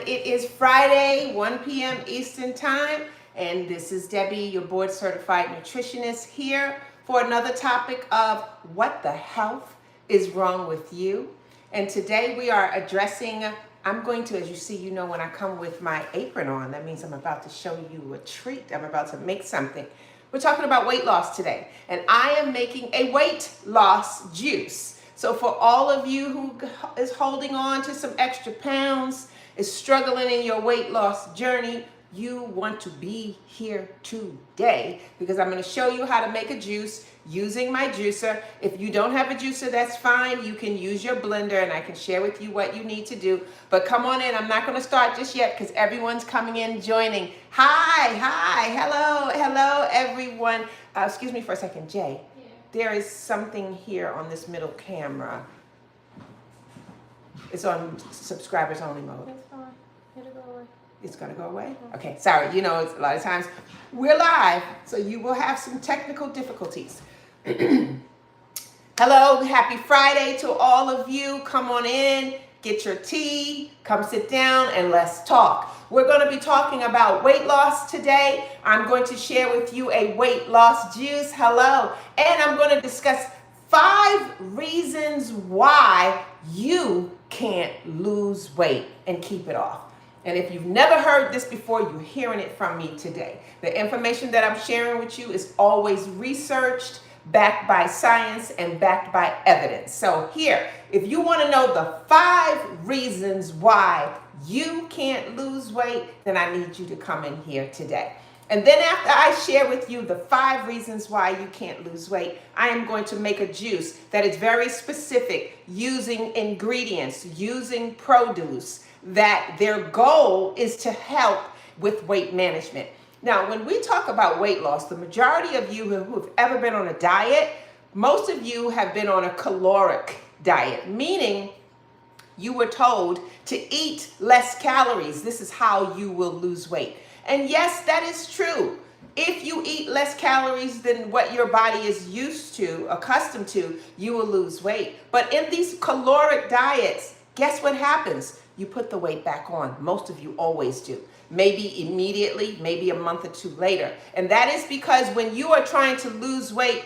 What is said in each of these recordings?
It is Friday, 1 p.m. Eastern Time, and this is Debbie, your board certified nutritionist, here for another topic of what the health is wrong with you. And today we are addressing, I'm going to, as you see, when I come with my apron on, that means I'm about to show you a treat. I'm about to make something. We're talking about weight loss today, and I am making a weight loss juice. So for all of you who is holding on to some extra pounds, is struggling in your weight loss journey, you want to be here today because I'm going to show you how to make a juice using my juicer. If you don't have a juicer, that's fine. You can use your blender and I can share with you what you need to do. But come on in. I'm not going to start just yet because everyone's coming in, joining. Hi, hello, everyone. Excuse me for a second, Jay. Yeah. There is something here on this middle camera. It's on subscribers only mode. It's fine. It'll go away. It's going to go away? Okay, sorry. It's a lot of times we're live, so you will have some technical difficulties. Hello, happy Friday to all of you. Come on in, get your tea, come sit down, and let's talk. We're going to be talking about weight loss today. I'm going to share with you a weight loss juice. Hello. And I'm going to discuss 5 reasons why you can't lose weight and keep it off. And if you've never heard this before, you're hearing it from me today. The information that I'm sharing with you is always researched, backed by science, and backed by evidence. So here, if you want to know the 5 reasons why you can't lose weight, then I need you to come in here today. And then after I share with you the 5 reasons why you can't lose weight, I am going to make a juice that is very specific, using ingredients, using produce, that their goal is to help with weight management. Now, when we talk about weight loss, the majority of you who have ever been on a diet, most of you have been on a caloric diet, meaning you were told to eat less calories. This is how you will lose weight. And yes, that is true. If you eat less calories than what your body is used to, accustomed to, you will lose weight. But in these caloric diets, guess what happens? You put the weight back on. Most of you always do. Maybe immediately, maybe a month or 2 later. And that is because when you are trying to lose weight,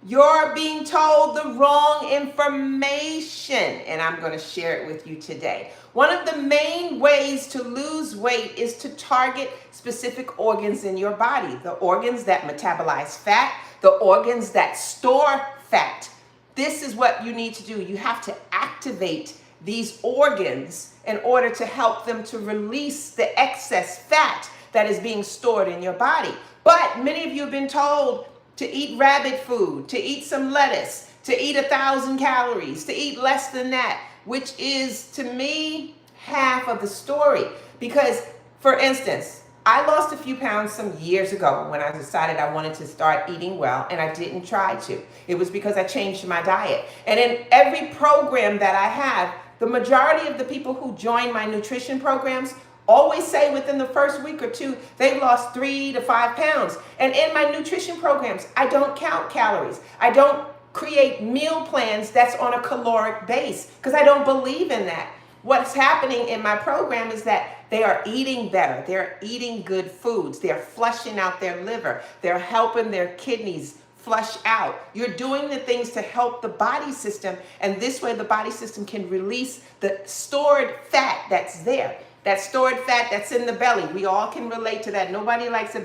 you're being told the wrong information. And I'm going to share it with you today. One of the main ways to lose weight is to target specific organs in your body. The organs that metabolize fat, the organs that store fat. This is what you need to do. You have to activate these organs in order to help them to release the excess fat that is being stored in your body. But many of you have been told to eat rabbit food, to eat some lettuce, to eat 1,000 calories, to eat less than that, which is, to me, half of the story. Because, for instance, I lost a few pounds some years ago when I decided I wanted to start eating well, and I didn't try to. It was because I changed my diet. And in every program that I have, the majority of the people who join my nutrition programs always say within the first week or 2, they've lost 3 to 5 pounds. And in my nutrition programs, I don't count calories. I don't create meal plans that's on a caloric base because I don't believe in that. What's happening in my program is that they are eating better. They're eating good foods. They're flushing out their liver. They're helping their kidneys flush out. You're doing the things to help the body system, and this way the body system can release the stored fat that's there. That stored fat that's in the belly. We all can relate to that. Nobody likes a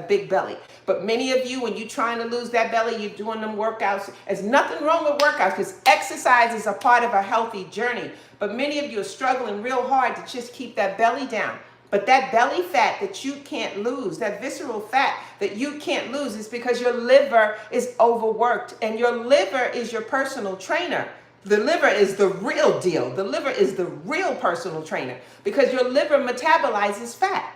big belly. But many of you, when you're trying to lose that belly, you're doing them workouts. There's nothing wrong with workouts because exercise is a part of a healthy journey. But many of you are struggling real hard to just keep that belly down. But that belly fat that you can't lose, that visceral fat that you can't lose, is because your liver is overworked, and your liver is your personal trainer. The liver is the real deal. The liver is the real personal trainer because your liver metabolizes fat.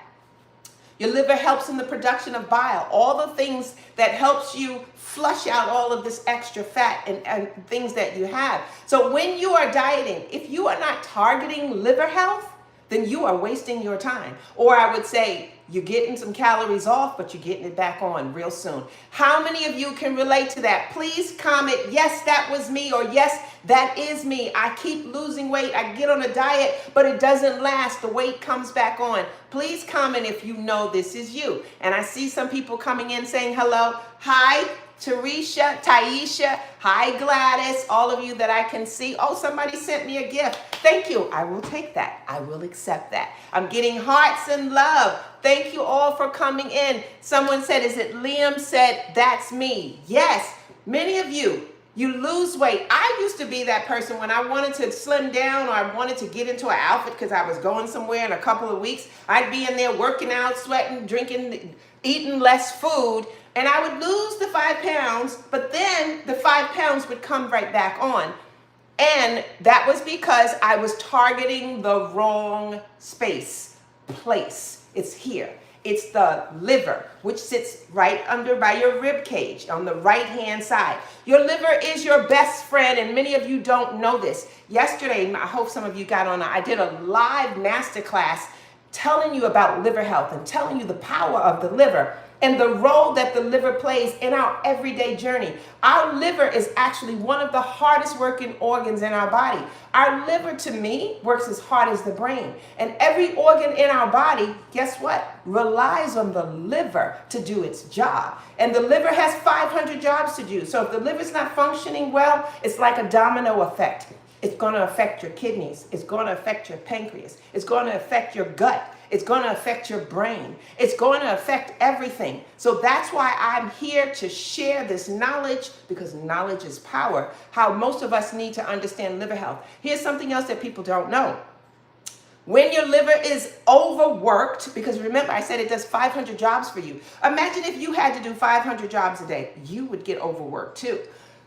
Your liver helps in the production of bile, all the things that helps you flush out all of this extra fat and things that you have. So when you are dieting, if you are not targeting liver health, then you are wasting your time. Or I would say, you're getting some calories off, but you're getting it back on real soon. How many of you can relate to that? Please comment, yes, that was me, or yes, that is me. I keep losing weight. I get on a diet, but it doesn't last. The weight comes back on. Please comment if you know this is you. And I see some people coming in saying hello. Hi, Tarisha, Taisha. Hi, Gladys. All of you that I can see. Oh, somebody sent me a gift. Thank you. I will take that. I will accept that. I'm getting hearts and love. Thank you all for coming in. Someone said, is it Liam said, that's me. Yes, many of you, you lose weight. I used to be that person when I wanted to slim down or I wanted to get into an outfit because I was going somewhere in a couple of weeks. I'd be in there working out, sweating, drinking, eating less food, and I would lose the 5 pounds, but then the 5 pounds would come right back on. And that was because I was targeting the wrong place. It's here. It's the liver, which sits right under by your rib cage on the right-hand side. Your liver is your best friend, and many of you don't know this. Yesterday, I hope some of you got on, I did a live masterclass telling you about liver health and telling you the power of the liver and the role that the liver plays in our everyday journey. Our liver is actually one of the hardest working organs in our body. Our liver, to me, works as hard as the brain. And every organ in our body, guess what? Relies on the liver to do its job. And the liver has 500 jobs to do. So if the liver's not functioning well, it's like a domino effect. It's going to affect your kidneys. It's going to affect your pancreas. It's going to affect your gut. It's going to affect your brain. It's going to affect everything. So that's why I'm here to share this knowledge, because knowledge is power, how most of us need to understand liver health. Here's something else that people don't know. When your liver is overworked, because remember I said it does 500 jobs for you. Imagine if you had to do 500 jobs a day, you would get overworked too.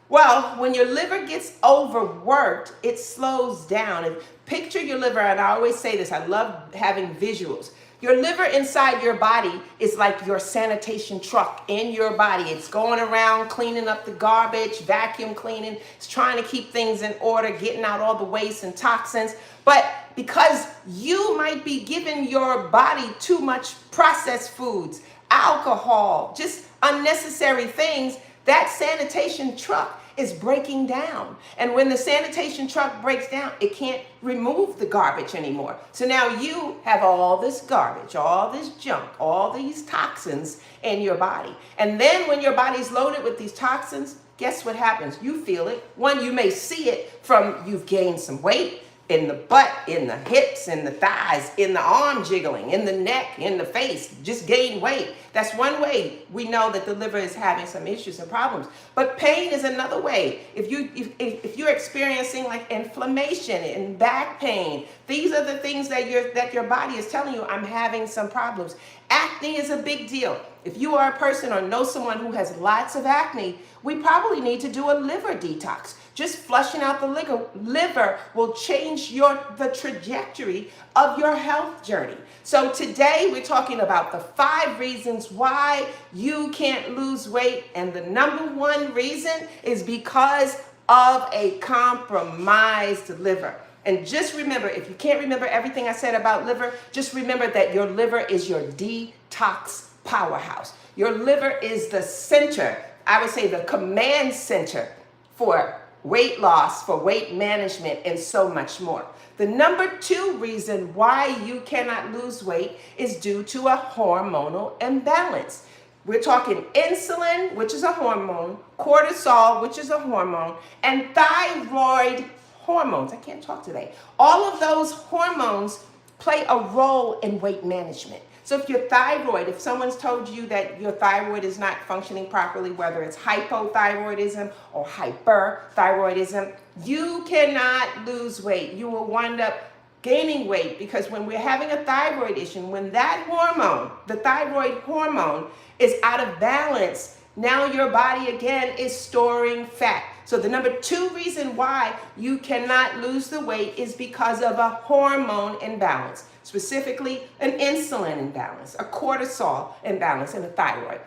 Well, when your liver gets overworked, it slows down. And picture your liver, and I always say this, I love having visuals. Your liver inside your body is like your sanitation truck in your body. It's going around cleaning up the garbage, vacuum cleaning. It's trying to keep things in order, getting out all the waste and toxins. But because you might be giving your body too much processed foods, alcohol, just unnecessary things, that sanitation truck is breaking down. And when the sanitation truck breaks down, it can't remove the garbage anymore. So now you have all this garbage, all this junk, all these toxins in your body. And then when your body's loaded with these toxins, guess what happens? You feel it. One, you may see it from you've gained some weight in the butt, in the hips, in the thighs, in the arm jiggling, in the neck, in the face, just gain weight. That's one way we know that the liver is having some issues and problems. But pain is another way. If you're experiencing like inflammation and back pain, these are the things that your body is telling you, I'm having some problems. Acne is a big deal. If you are a person or know someone who has lots of acne, we probably need to do a liver detox. Just flushing out the liver will change the trajectory of your health journey. So today we're talking about the 5 reasons why you can't lose weight. And the number 1 reason is because of a compromised liver. And just remember, if you can't remember everything I said about liver, just remember that your liver is your detox powerhouse. Your liver is the center, I would say the command center for weight loss, for weight management, and so much more. The number 2 reason why you cannot lose weight is due to a hormonal imbalance. We're talking insulin, which is a hormone, cortisol, which is a hormone, and thyroid hormones. I can't talk today. All of those hormones play a role in weight management. So if your thyroid, if someone's told you that your thyroid is not functioning properly, whether it's hypothyroidism or hyperthyroidism, you cannot lose weight. You will wind up gaining weight, because when we're having a thyroid issue, when that hormone, the thyroid hormone, is out of balance, now your body again is storing fat. So the number 2 reason why you cannot lose the weight is because of a hormone imbalance, specifically an insulin imbalance, a cortisol imbalance, and a thyroid.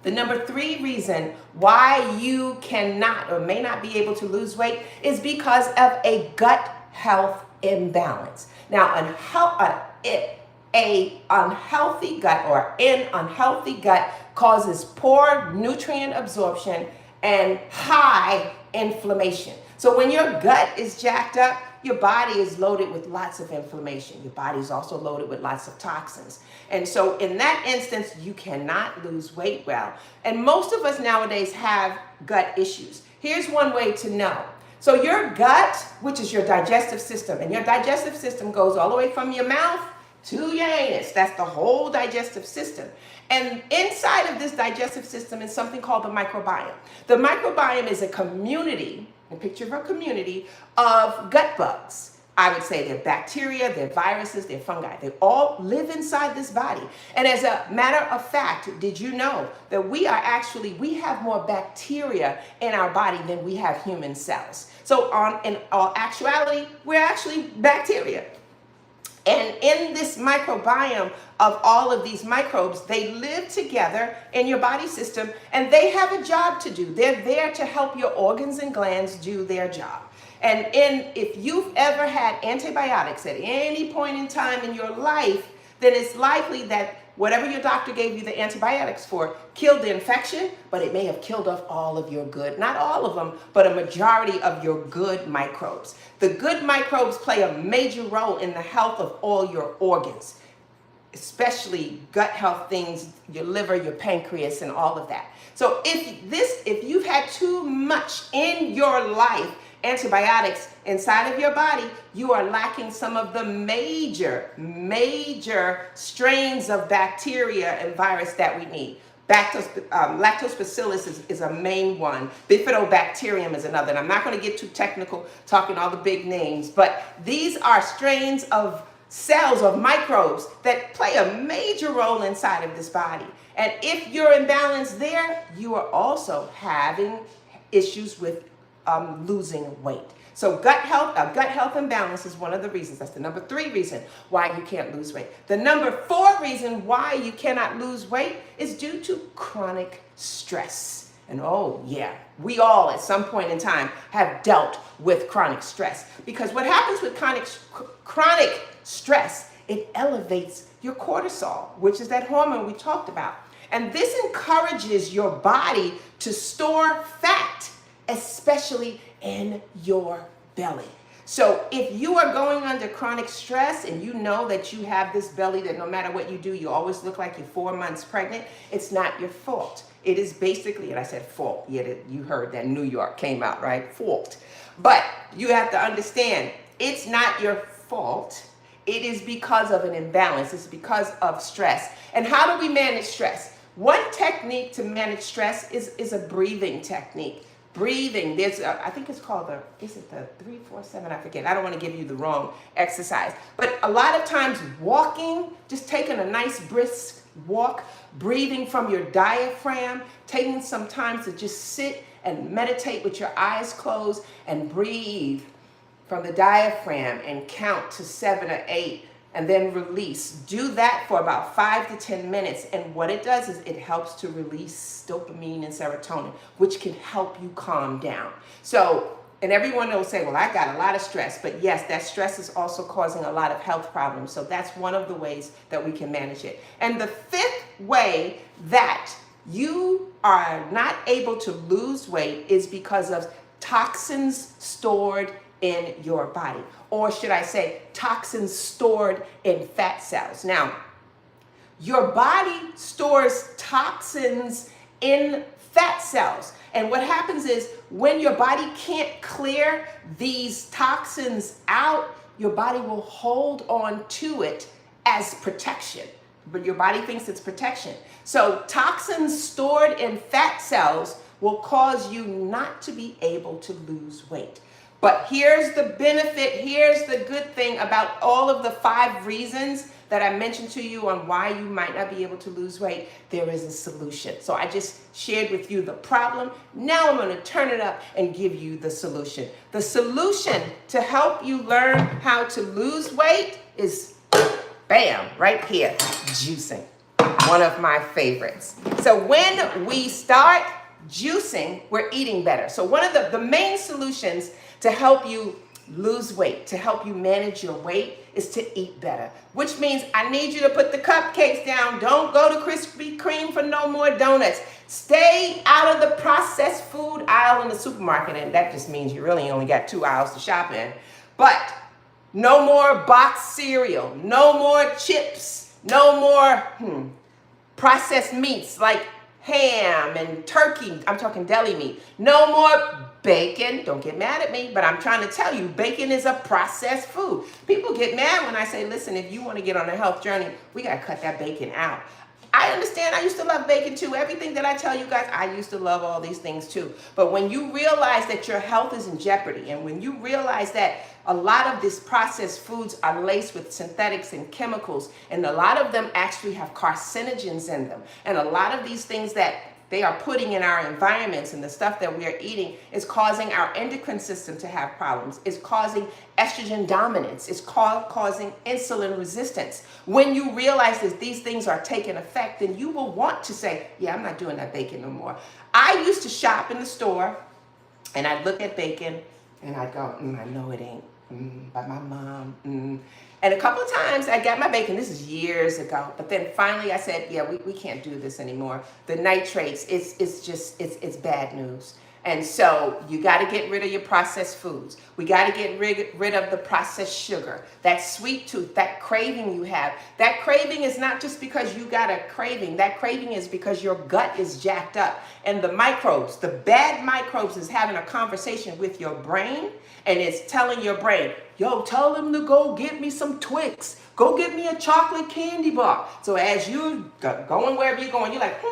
The number 3 reason why you cannot or may not be able to lose weight is because of a gut health imbalance. Now, a unhealthy gut or an unhealthy gut causes poor nutrient absorption and high inflammation. So when your gut is jacked up, your body is loaded with lots of inflammation. Your body is also loaded with lots of toxins. And so in that instance, you cannot lose weight well. And most of us nowadays have gut issues. Here's one way to know. So your gut, which is your digestive system, and your digestive system goes all the way from your mouth to your anus. That's the whole digestive system. And inside of this digestive system is something called the microbiome. The microbiome is a community, a picture of a community of gut bugs. I would say they're bacteria, they're viruses, they're fungi. They all live inside this body. And as a matter of fact, did you know that we have more bacteria in our body than we have human cells? So in all actuality, we're actually bacteria. And in this microbiome of all of these microbes, they live together in your body system, and they have a job to do. They're there to help your organs and glands do their job. And if you've ever had antibiotics at any point in time in your life, then it's likely that whatever your doctor gave you the antibiotics for killed the infection, but it may have killed off all of your good, not all of them, but a majority of your good microbes. The good microbes play a major role in the health of all your organs, especially gut health things, your liver, your pancreas, and all of that. So if you've had too much in your life, antibiotics inside of your body, you are lacking some of the major strains of bacteria and virus that we need. Lactobacillus is a main one. Bifidobacterium is another. And I'm not going to get too technical talking all the big names, but these are strains of cells, of microbes that play a major role inside of this body. And if you're imbalanced there, you are also having issues with losing weight. So gut health imbalance is one of the reasons. That's the number 3 reason why you can't lose weight. The number 4 reason why you cannot lose weight is due to chronic stress. And oh yeah, we all at some point in time have dealt with chronic stress, because what happens with chronic stress, it elevates your cortisol, which is that hormone we talked about. And this encourages your body to store fat, especially in your belly. So if you are going under chronic stress and you know that you have this belly that no matter what you do, you always look like you're 4 months pregnant, it's not your fault. It is basically, and I said fault, you heard that New York came out, right? Fault. But you have to understand, it's not your fault. It is because of an imbalance. It's because of stress. And how do we manage stress? One technique to manage stress is a breathing technique. Breathing, I think it's called is it the 3-4-7? I forget. I don't want to give you the wrong exercise. But a lot of times walking, just taking a nice brisk walk, breathing from your diaphragm, taking some time to just sit and meditate with your eyes closed and breathe from the diaphragm and count to 7 or 8. And then release. Do that for about 5 to 10 minutes. And what it does is it helps to release dopamine and serotonin, which can help you calm down. So, and everyone will say, well, I got a lot of stress. But yes, that stress is also causing a lot of health problems. So that's one of the ways that we can manage it. And the 5th way that you are not able to lose weight is because of toxins stored in your body, or should I say toxins stored in fat cells. Now, your body stores toxins in fat cells, and what happens is when your body can't clear these toxins out, your body will hold on to it as protection, but your body thinks it's protection. So toxins stored in fat cells will cause you not to be able to lose weight. But here's the benefit, here's the good thing about all of the 5 reasons that I mentioned to you on why you might not be able to lose weight. There is a solution. So I just shared with you the problem. Now I'm going to turn it up and give you the solution. The solution to help you learn how to lose weight is, bam, right here, juicing. One of my favorites. So when we start juicing, we're eating better. So one of the main solutions to help you lose weight, to help you manage your weight, is to eat better. Which means I need you to put the cupcakes down. Don't go to Krispy Kreme for no more donuts. Stay out of the processed food aisle in the supermarket. And that just means you really only got 2 aisles to shop in. But no more boxed cereal. No more chips. No more processed meats like ham and turkey. I'm talking deli meat. No more bacon. Don't get mad at me, but I'm trying to tell you, bacon is a processed food. People get mad when I say, listen, if you want to get on a health journey, we got to cut that bacon out. I understand. I used to love bacon too. Everything that I tell you guys, I used to love all these things too. But when you realize that your health is in jeopardy, and when you realize that a lot of these processed foods are laced with synthetics and chemicals, and a lot of them actually have carcinogens in them, and a lot of these things that they are putting in our environments and the stuff that we are eating is causing our endocrine system to have problems. It's causing estrogen dominance. It's causing insulin resistance. When you realize that these things are taking effect, then you will want to say, yeah, I'm not doing that bacon no more. I used to shop in the store and I'd look at bacon and I'd go, I know it ain't by my mom. And a couple of times I got my bacon. This is years ago. But then finally I said, yeah, we can't do this anymore. The nitrates, it's bad news. And so you got to get rid of your processed foods. We got to get rid of the processed sugar, that sweet tooth, that craving you have. That craving is not just because you got a craving. That craving is because your gut is jacked up. And the microbes, the bad microbes, is having a conversation with your brain, and it's telling your brain, yo, tell them to go get me some Twix. Go get me a chocolate candy bar. So as you going wherever you're going, you're like,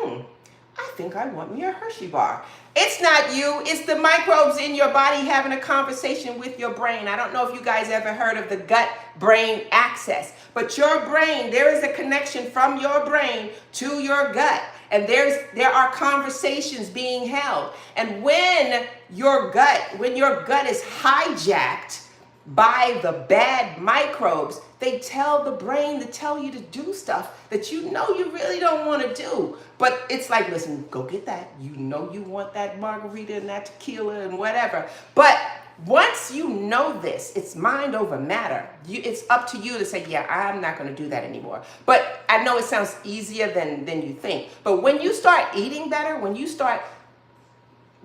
I think I want me a Hershey bar. It's not you. It's the microbes in your body having a conversation with your brain. I don't know if you guys ever heard of the gut-brain axis, but your brain, there is a connection from your brain to your gut. And there are conversations being held. And when your gut is hijacked by the bad microbes, they tell the brain to tell you to do stuff that you know you really don't want to do. But it's like, listen, go get that. You know you want that margarita and that tequila and whatever. But once you know this, it's mind over matter. It's up to you to say, yeah, I'm not going to do that anymore. But I know it sounds easier than you think. But when you start eating better, when you start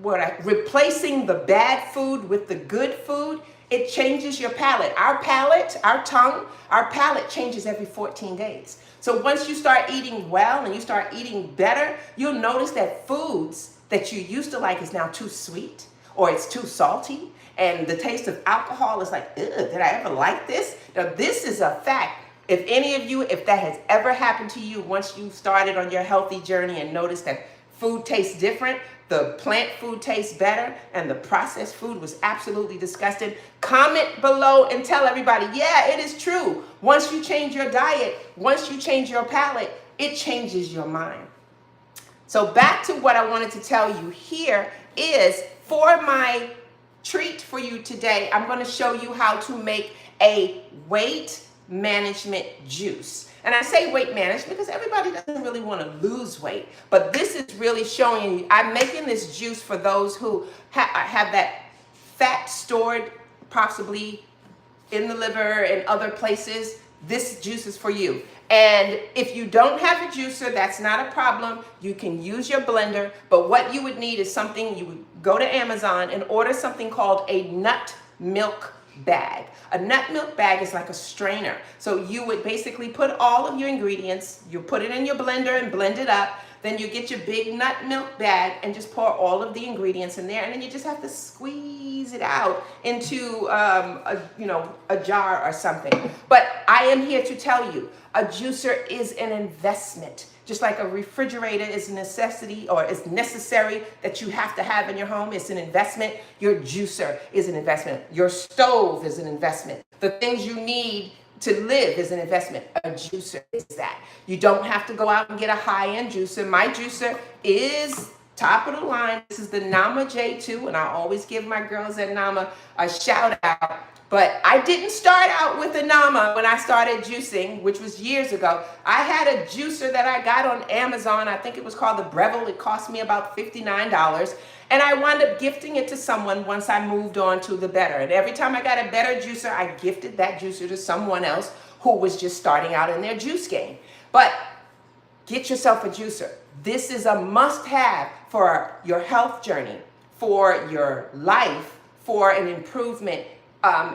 replacing the bad food with the good food, it changes your palate. Our tongue, our palate changes every 14 days. So once you start eating well and you start eating better, you'll notice that foods that you used to like is now too sweet, or it's too salty, and the taste of alcohol is like, ugh, did I ever like this? Now, this is a fact. If any of you, if that has ever happened to you once you started on your healthy journey and noticed that food tastes different, the plant food tastes better, and the processed food was absolutely disgusting, comment below and tell everybody, yeah, it is true. Once you change your diet, once you change your palate, it changes your mind. So back to what I wanted to tell you here is, for my treat for you today, I'm going to show you how to make a weight management juice. And I say weight management because everybody doesn't really want to lose weight. But this is really showing you, I'm making this juice for those who have that fat stored possibly in the liver and other places. This juice is for you. And if you don't have a juicer, that's not a problem. You can use your blender. But what you would need is something, you would go to Amazon and order something called a nut milk bag. A nut milk bag is like a strainer. So you would basically put all of your ingredients, you put it in your blender and blend it up. Then you get your big nut milk bag and just pour all of the ingredients in there. And then you just have to squeeze it out into a jar or something. But I am here to tell you, a juicer is an investment. Just like a refrigerator is a necessity, or is necessary, that you have to have in your home. It's an investment. Your juicer is an investment. Your stove is an investment. The things you need to live is an investment. A juicer is that. You don't have to go out and get a high-end juicer. My juicer is top of the line. This is the Nama J2, and I always give my girls at Nama a shout out. But I didn't start out with a Nama when I started juicing, which was years ago. I had a juicer that I got on Amazon. I think it was called the Breville. It cost me about $59. And I wound up gifting it to someone once I moved on to the better. And every time I got a better juicer, I gifted that juicer to someone else who was just starting out in their juice game. But get yourself a juicer. This is a must-have for your health journey, for your life, for an improvement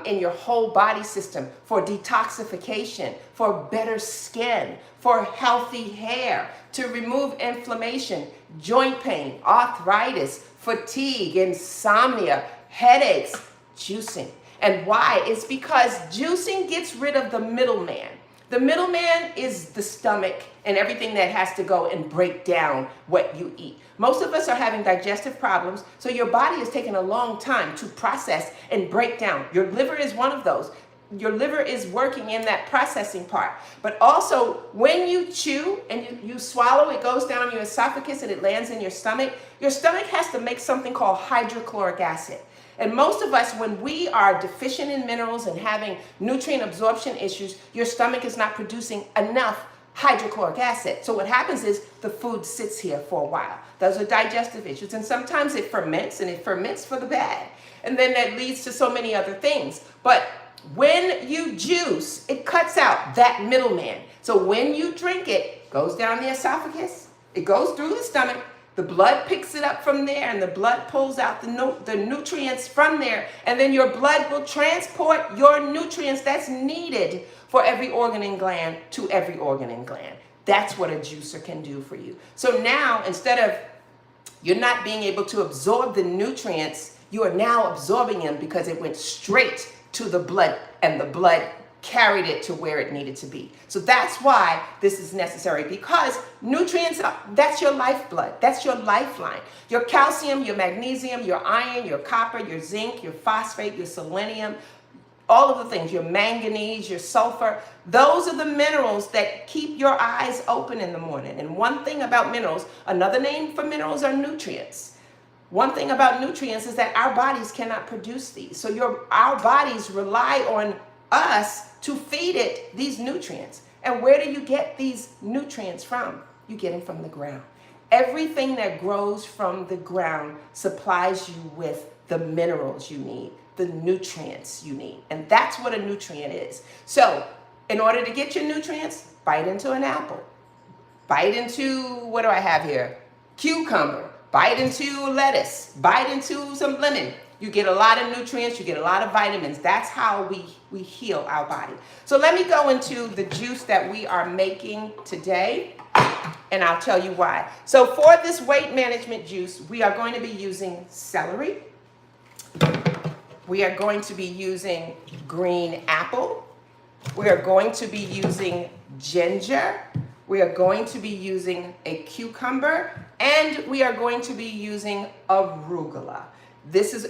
in your whole body system, for detoxification, for better skin, for healthy hair, to remove inflammation, joint pain, arthritis, fatigue, insomnia, headaches. Juicing. And why? It's because juicing gets rid of the middleman. The middleman is the stomach and everything that has to go and break down what you eat. Most of us are having digestive problems, so your body is taking a long time to process and break down. Your liver is one of those. Your liver is working in that processing part. But also, when you chew and you swallow, it goes down your esophagus and it lands in your stomach has to make something called hydrochloric acid. And most of us, when we are deficient in minerals and having nutrient absorption issues, your stomach is not producing enough hydrochloric acid. So what happens is the food sits here for a while. Those are digestive issues. And sometimes it ferments, and it ferments for the bad. And then that leads to so many other things. But when you juice, it cuts out that middleman. So when you drink it, it goes down the esophagus, it goes through the stomach, the blood picks it up from there, and the blood pulls out the nutrients from there. And then your blood will transport your nutrients that's needed for every organ and gland to every organ and gland. That's what a juicer can do for you. So now, instead of you're not being able to absorb the nutrients, you are now absorbing them because it went straight to the blood, and the blood carried it to where it needed to be. So that's why this is necessary, because nutrients, that's your lifeblood. That's your lifeline. Your calcium, your magnesium, your iron, your copper, your zinc, your phosphate, your selenium, all of the things, your manganese, your sulfur, those are the minerals that keep your eyes open in the morning. And one thing about minerals, another name for minerals are nutrients. One thing about nutrients is that our bodies cannot produce these. So our bodies rely on us to feed it these nutrients. And where do you get these nutrients from? You get them from the ground. Everything that grows from the ground supplies you with the minerals you need, the nutrients you need. And that's what a nutrient is. So in order to get your nutrients, bite into an apple. Bite into, what do I have here? Cucumber. Bite into lettuce. Bite into some lemon. You get a lot of nutrients, you get a lot of vitamins. That's how we heal our body. So let me go into the juice that we are making today, and I'll tell you why. So for this weight management juice, we are going to be using celery. We are going to be using green apple. We are going to be using ginger. We are going to be using a cucumber, and we are going to be using arugula.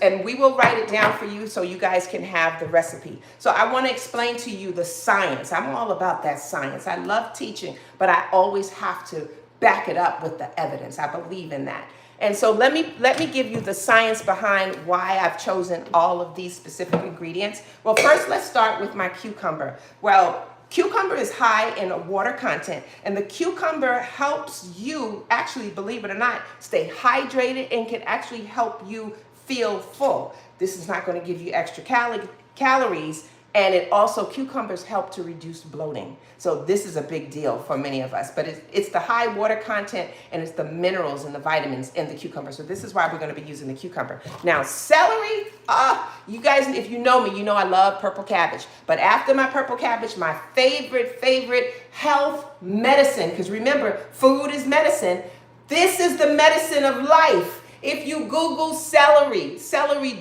And we will write it down for you so you guys can have the recipe. So I want to explain to you the science. I'm all about that science. I love teaching, but I always have to back it up with the evidence. I believe in that. And so let me give you the science behind why I've chosen all of these specific ingredients. Well, first, let's start with my cucumber. Well, cucumber is high in water content, and the cucumber helps you, actually, believe it or not, stay hydrated and can actually help you feel full. This is not going to give you extra calories, and it also, cucumbers help to reduce bloating. So this is a big deal for many of us, but it's the high water content, and it's the minerals and the vitamins in the cucumber. So this is why we're going to be using the cucumber. Now, celery, you guys, if you know me, you know I love purple cabbage. But after my purple cabbage, my favorite health medicine, because remember, food is medicine. This is the medicine of life. If you Google celery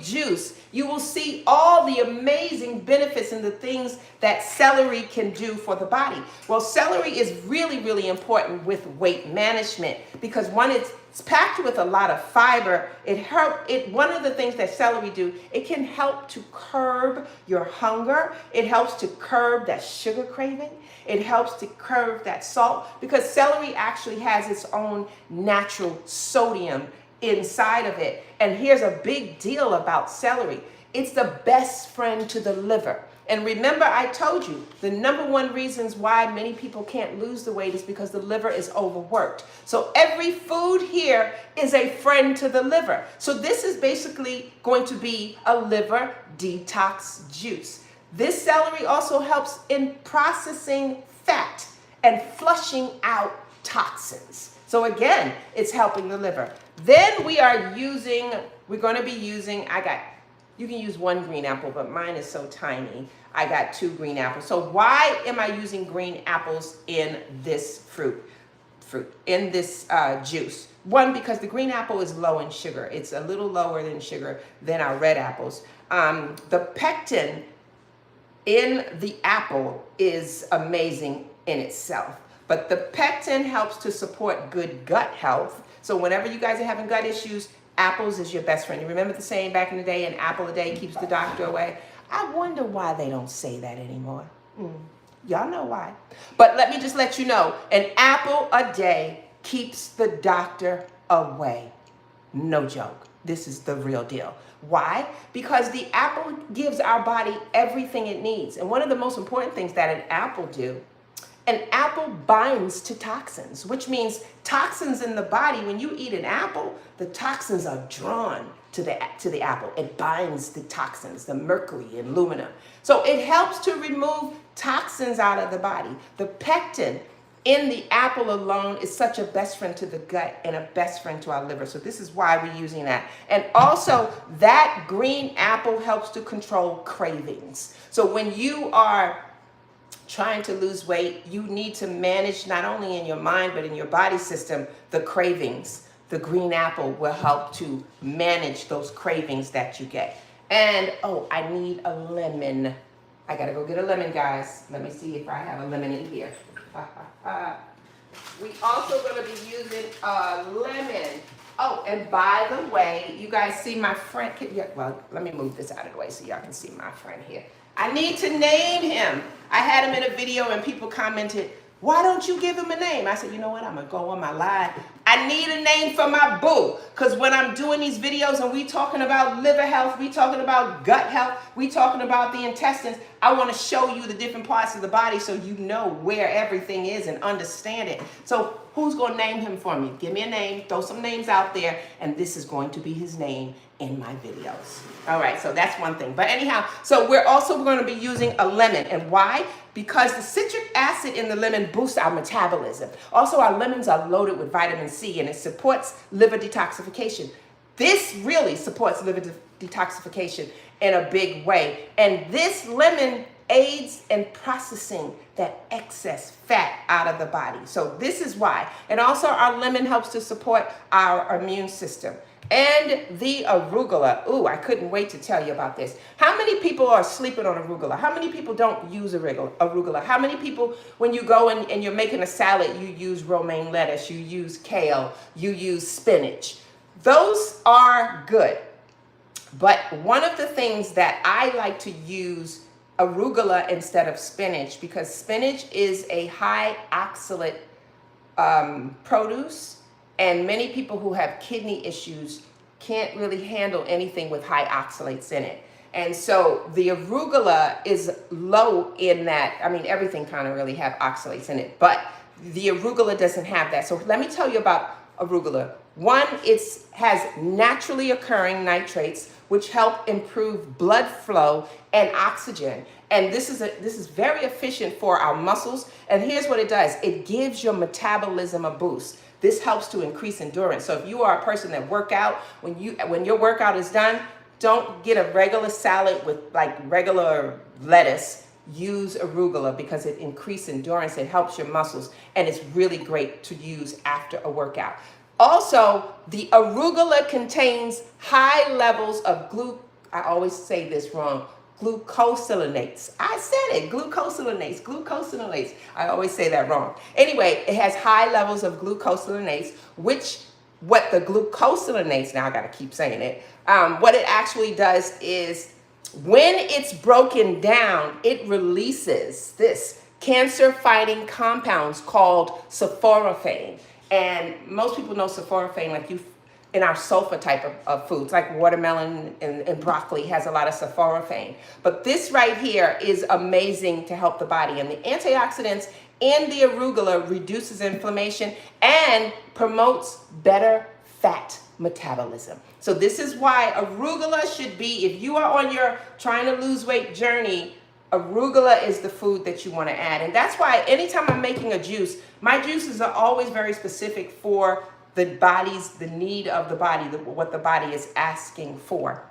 juice, you will see all the amazing benefits and the things that celery can do for the body. Well, celery is really, really important with weight management because one, it's packed with a lot of fiber. One of the things that celery do, it can help to curb your hunger. It helps to curb that sugar craving. It helps to curb that salt, because celery actually has its own natural sodium inside of it. And here's a big deal about celery. It's the best friend to the liver. And remember, I told you the number one reasons why many people can't lose the weight is because the liver is overworked. So every food here is a friend to the liver. So this is basically going to be a liver detox juice. This celery also helps in processing fat and flushing out toxins. So again, it's helping the liver. Then we're going to be using, you can use one green apple, but mine is so tiny. I got 2 green apples. So why am I using green apples in this in this juice? One, because the green apple is low in sugar. It's a little lower than sugar than our red apples. The pectin in the apple is amazing in itself. But the pectin helps to support good gut health. So whenever you guys are having gut issues, apples is your best friend. You remember the saying back in the day, an apple a day keeps the doctor away? I wonder why they don't say that anymore. Y'all know why. But let me just let you know, an apple a day keeps the doctor away. No joke. This is the real deal. Why? Because the apple gives our body everything it needs. And one of the most important things that an apple do, an apple binds to toxins, which means toxins in the body, when you eat an apple, the toxins are drawn to the apple. It binds the toxins, the mercury and aluminum. So it helps to remove toxins out of the body. The pectin in the apple alone is such a best friend to the gut and a best friend to our liver. So this is why we're using that. And also that green apple helps to control cravings. So when you are trying to lose weight, you need to manage not only in your mind, but in your body system, the cravings. The green apple will help to manage those cravings that you get. And, oh, I need a lemon. I gotta go get a lemon, guys. Let me see if I have a lemon in here. We also gonna be using a lemon. Oh, and by the way, you guys see my friend, well, let me move this out of the way so y'all can see my friend here. I need to name him. I had him in a video and people commented, why don't you give him a name? I said, you know what, I'm gonna go on my live. I need a name for my boo, because when I'm doing these videos and we talking about liver health, we talking about gut health, we talking about the intestines, I want to show you the different parts of the body so you know where everything is and understand it. So who's going to name him for me? Give me a name, throw some names out there, and this is going to be his name in my videos. All right, so that's one thing. But anyhow, so we're also going to be using a lemon. And why? Because the citric acid in the lemon boosts our metabolism. Also, our lemons are loaded with vitamin C, and it supports liver detoxification. This really supports liver detoxification in a big way. And this lemon aids in processing that excess fat out of the body. So this is why. And also our lemon helps to support our immune system. And the arugula. Ooh, I couldn't wait to tell you about this. How many people are sleeping on arugula? How many people don't use arugula? How many people, when you go and you're making a salad, you use romaine lettuce, you use kale, you use spinach? Those are good. But one of the things that I like to use arugula instead of spinach, because spinach is a high oxalate produce, and many people who have kidney issues can't really handle anything with high oxalates in it. And so the arugula is low in that. I mean, everything kind of really have oxalates in it, but the arugula doesn't have that. So let me tell you about arugula. One, it has naturally occurring nitrates, which help improve blood flow and oxygen. And this is very efficient for our muscles. And here's what it does. It gives your metabolism a boost. This helps to increase endurance. So if you are a person that work out, when your workout is done, don't get a regular salad with like regular lettuce. Use arugula because it increases endurance. It helps your muscles. And it's really great to use after a workout. Also, the arugula contains high levels of I always say this wrong, glucosinolates. I said it, glucosinolates. I always say that wrong. Anyway, it has high levels of glucosinolates, what the glucosinolates, now I gotta keep saying it, what it actually does is when it's broken down, it releases this cancer-fighting compounds called sulforaphane. And most people know sulforaphane, like in our sulfur type of foods, like watermelon and broccoli has a lot of sulforaphane. But this right here is amazing to help the body. And the antioxidants in the arugula reduces inflammation and promotes better fat metabolism. So this is why arugula should be, if you are on your trying to lose weight journey, arugula is the food that you want to add. And that's why anytime I'm making a juice, my juices are always very specific for the need of the body, what the body is asking for.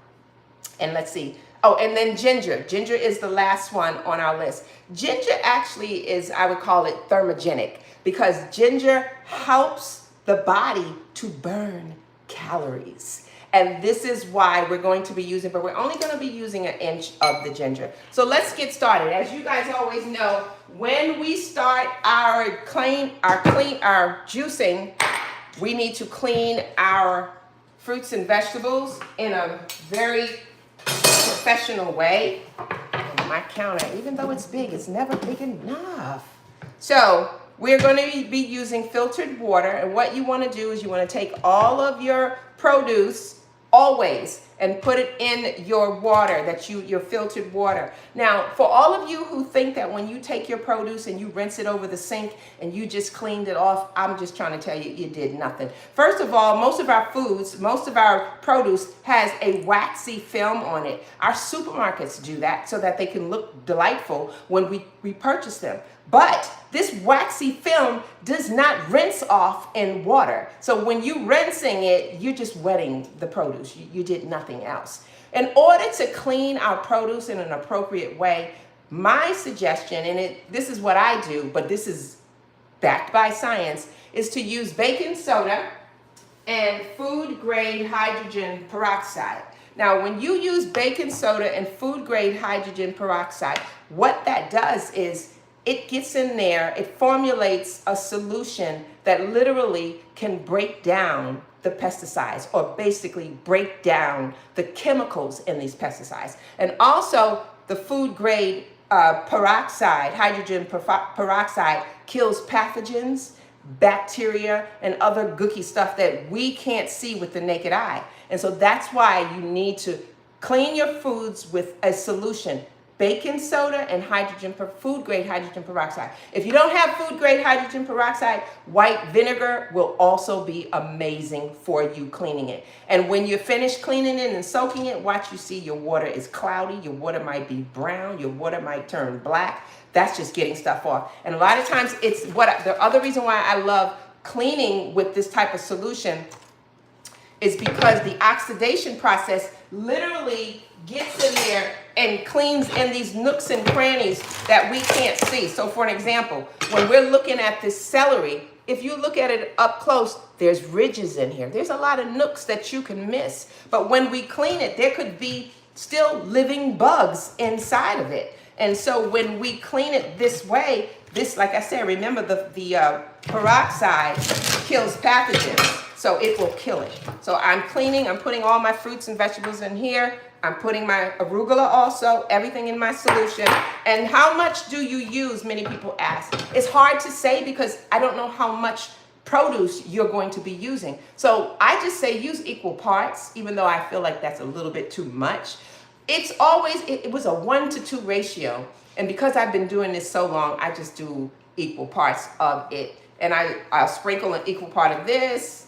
And let's see. Oh, and then ginger. Ginger is the last one on our list. Ginger actually is, I would call it thermogenic, because ginger helps the body to burn calories. And this is why we're going to be using, but we're only going to be using an inch of the ginger. So let's get started. As you guys always know, when we start our juicing, we need to clean our fruits and vegetables in a very professional way. And my counter, even though it's big, it's never big enough. So we're going to be using filtered water. And what you want to do is you want to take all of your produce always and put it in your water, your filtered water. Now, for all of you who think that when you take your produce and you rinse it over the sink and you just cleaned it off, I'm just trying to tell you, you did nothing. First of all, most of our foods, most of our produce has a waxy film on it. Our supermarkets do that so that they can look delightful when we purchase them. But this waxy film does not rinse off in water. So when you're rinsing it, you're just wetting the produce. You did nothing else. In order to clean our produce in an appropriate way, my suggestion, and this is what I do, but this is backed by science, is to use baking soda and food grade hydrogen peroxide. Now, when you use baking soda and food grade hydrogen peroxide, what that does is it gets in there, it formulates a solution that literally can break down the pesticides, or basically break down the chemicals in these pesticides. And also the food grade peroxide, hydrogen peroxide, kills pathogens, bacteria, and other gooky stuff that we can't see with the naked eye. And so that's why you need to clean your foods with a solution. Baking soda and food grade hydrogen peroxide. If you don't have food grade hydrogen peroxide, white vinegar will also be amazing for you cleaning it. And when you're finished cleaning it and soaking it, watch, you see your water is cloudy, your water might be brown, your water might turn black. That's just getting stuff off. And a lot of times the other reason why I love cleaning with this type of solution is because the oxidation process literally gets in there and cleans in these nooks and crannies that we can't see. So for an example, when we're looking at this celery, if you look at it up close, there's ridges in here. There's a lot of nooks that you can miss. But when we clean it, there could be still living bugs inside of it. And so when we clean it this way, like I said, remember the peroxide kills pathogens, so it will kill it. So I'm putting all my fruits and vegetables in here. I'm putting my arugula also, everything in my solution. And how much do you use, many people ask. It's hard to say because I don't know how much produce you're going to be using. So I just say use equal parts, even though I feel like that's a little bit too much. It was a 1-to-2 ratio. And because I've been doing this so long, I just do equal parts of it. And I'll sprinkle an equal part of this,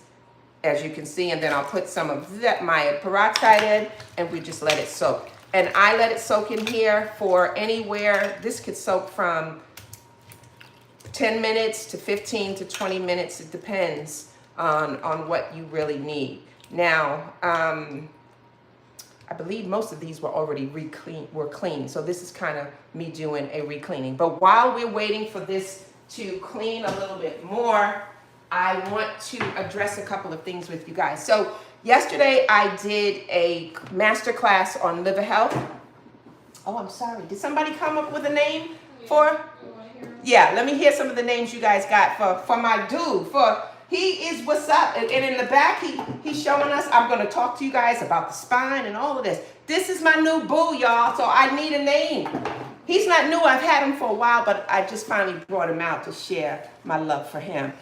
as you can see, and then I'll put some of my peroxide in, and we just let it soak. And I let it soak in here for anywhere, this could soak from 10 minutes to 15 to 20 minutes. It depends on what you really need. Now, I believe most of these were already clean. So this is kind of me doing a re-cleaning. But while we're waiting for this to clean a little bit more, I want to address a couple of things with you guys. So yesterday I did a masterclass on liver health. Oh, I'm sorry. Did somebody come up with a name for? Yeah, let me hear some of the names you guys got for my dude. He is what's up. And in the back, he's showing us. I'm going to talk to you guys about the spine and all of this. This is my new boo, y'all. So I need a name. He's not new. I've had him for a while, but I just finally brought him out to share my love for him.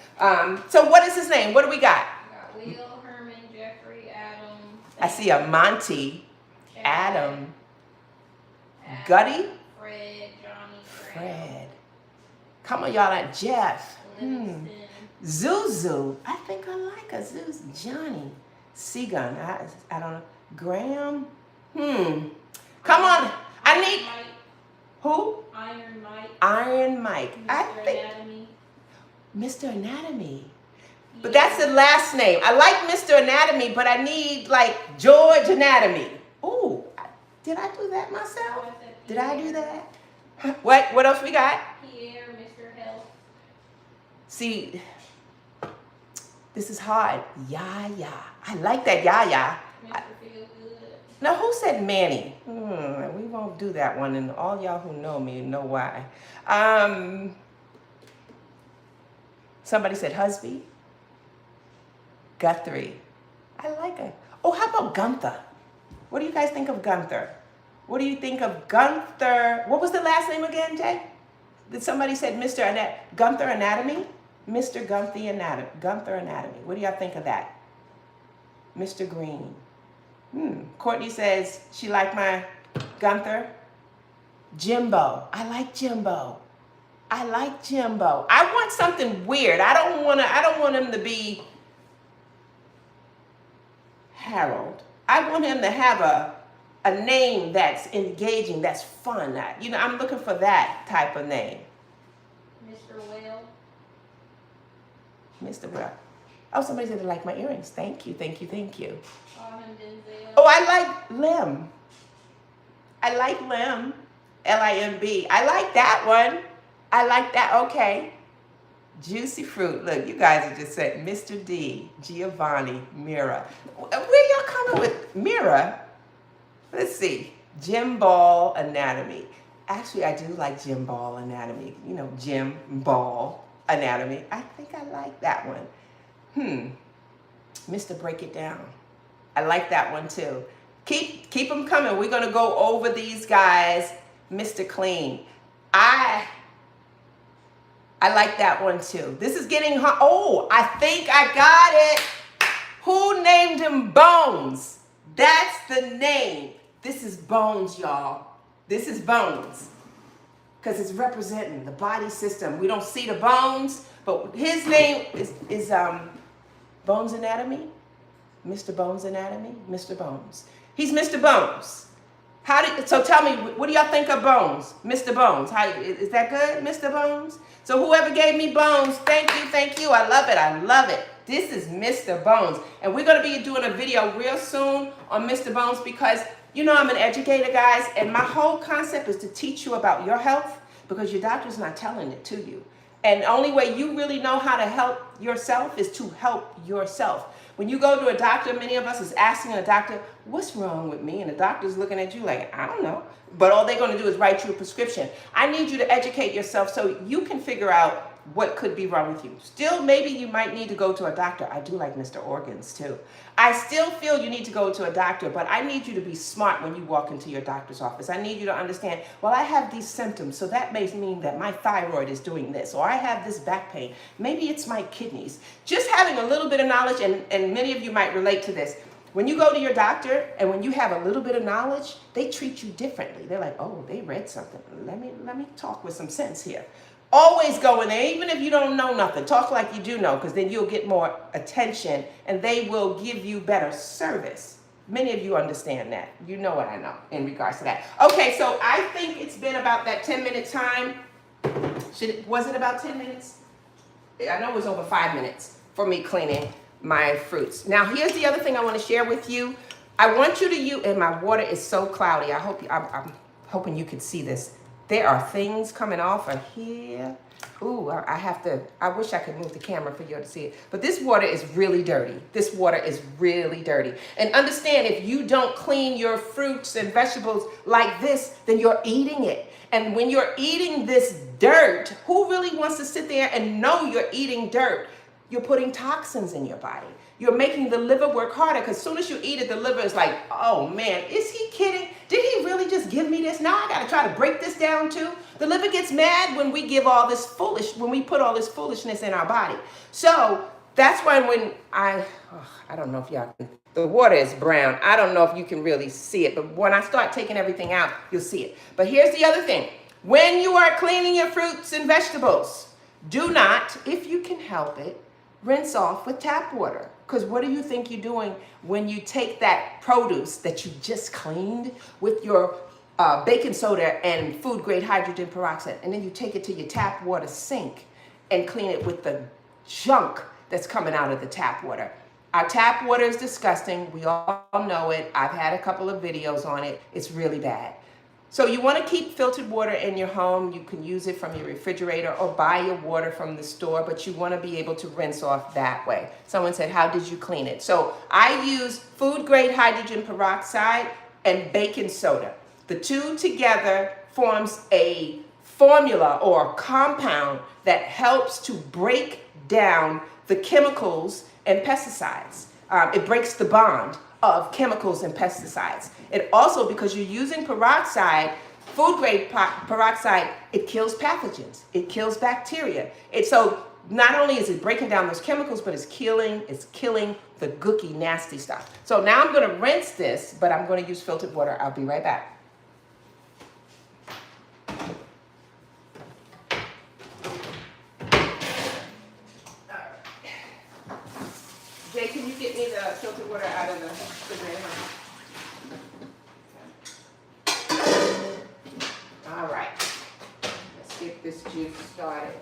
So what is his name? What do we got? We got Leo, Herman, Jeffrey. I see a Monty, Adam, Gutty, Fred. Come on, y'all. Jeff. Zuzu. I think I like a Zuzu. Johnny. Seagun. I don't know. Graham. Come on. I need. Who? Iron Mike. I think. Anatomy. Mr. Anatomy. But that's the last name. I like Mr. Anatomy, but I need like George Anatomy. Ooh, did I do that myself? Did I do that? What else we got? Pierre, Mr. Health. See, this is hard. Yaya. I like that Yaya. Mr. Feel Good. Now, who said Manny? We won't do that one, and all y'all who know me know why. Somebody said Husby. Guthrie. I like it. Oh, how about Gunther? What do you guys think of Gunther? What do you think of Gunther? What was the last name again, Jay? Did somebody said Mr. Gunther Anatomy? Mr. Gunther Anatomy. What do y'all think of that? Mr. Green. Courtney says she liked my Gunther. Jimbo. I like Jimbo. I like Jimbo. I want something weird. I don't want him to be Harold. I want him to have a name that's engaging, that's fun. I'm looking for that type of name. Mr. Well. Mr. Well. Oh, somebody said they like my earrings. Thank you, thank you, thank you. Oh, I like Lim. I like Lim. Limb. I like that one. I like that. Okay. Juicy Fruit. Look, you guys are just saying Mr. D, Giovanni, Mira. Where y'all coming with Mira? Let's see. Jim Ball Anatomy. Actually, I do like Jim Ball Anatomy. Jim Ball Anatomy. I think I like that one. Mr. Break It Down. I like that one too. Keep them coming. We're going to go over these guys. Mr. Clean. I like that one too. This is getting hot. Oh, I think I got it. Who named him Bones? That's the name. This is Bones, y'all. This is Bones. Because it's representing the body system. We don't see the bones, but his name is Bones Anatomy. Mr. Bones Anatomy. Mr. Bones. He's Mr. Bones. So tell me, what do y'all think of Bones? Mr. Bones. Is that good, Mr. Bones? So whoever gave me Bones, thank you. I love it. This is Mr. Bones. And we're going to be doing a video real soon on Mr. Bones because, I'm an educator, guys, and my whole concept is to teach you about your health because your doctor's not telling it to you. And the only way you really know how to help yourself is to help yourself. When you go to a doctor, many of us is asking a doctor, what's wrong with me? And the doctor's looking at you like, I don't know. But all they're going to do is write you a prescription. I need you to educate yourself so you can figure out what could be wrong with you. Still, maybe you might need to go to a doctor. I do like Mr. Organs too. I still feel you need to go to a doctor, but I need you to be smart when you walk into your doctor's office. I need you to understand, well, I have these symptoms, so that may mean that my thyroid is doing this, or I have this back pain. Maybe it's my kidneys. Just having a little bit of knowledge, and many of you might relate to this. When you go to your doctor and when you have a little bit of knowledge, they treat you differently. They're like, oh, they read something. Let me talk with some sense here. Always go in there, even if you don't know nothing. Talk like you do know, because then you'll get more attention and they will give you better service. Many of you understand that. You know what I know in regards to that. Okay, so I think it's been about that 10-minute time. Was it about 10 minutes? I know it was over 5 minutes for me cleaning my fruits. Now, here's the other thing I want to share with you. I want you to use, and my water is so cloudy. I'm hoping you can see this. There are things coming off of here. Ooh, I wish I could move the camera for you to see it. But this water is really dirty. This water is really dirty. And understand, if you don't clean your fruits and vegetables like this, then you're eating it. And when you're eating this dirt, who really wants to sit there and know you're eating dirt? You're putting toxins in your body. You're making the liver work harder, because as soon as you eat it, the liver is like, oh man, is he kidding? Did he really just give me this? Now I got to try to break this down too. The liver gets mad when we give all this when we put all this foolishness in our body. So that's why when I don't know if y'all can, the water is brown. I don't know if you can really see it, but when I start taking everything out, you'll see it. But here's the other thing. When you are cleaning your fruits and vegetables, do not, if you can help it, rinse off with tap water. Because what do you think you're doing when you take that produce that you just cleaned with your baking soda and food grade hydrogen peroxide, and then you take it to your tap water sink and clean it with the junk that's coming out of the tap water? Our tap water is disgusting. We all know it. I've had a couple of videos on it. It's really bad. So you want to keep filtered water in your home. You can use it from your refrigerator or buy your water from the store, but you want to be able to rinse off that way. Someone said, how did you clean it? So I use food grade hydrogen peroxide and baking soda. The two together forms a formula or a compound that helps to break down the chemicals and pesticides. It breaks the bond of chemicals and pesticides. It also, because you're using peroxide, food grade peroxide, it kills pathogens. It kills bacteria. So not only is it breaking down those chemicals, but it's killing the gooky, nasty stuff. So now I'm going to rinse this, but I'm going to use filtered water. I'll be right back. Jay, can you get me the filtered water out of the refrigerator? All right. Let's get this juice started.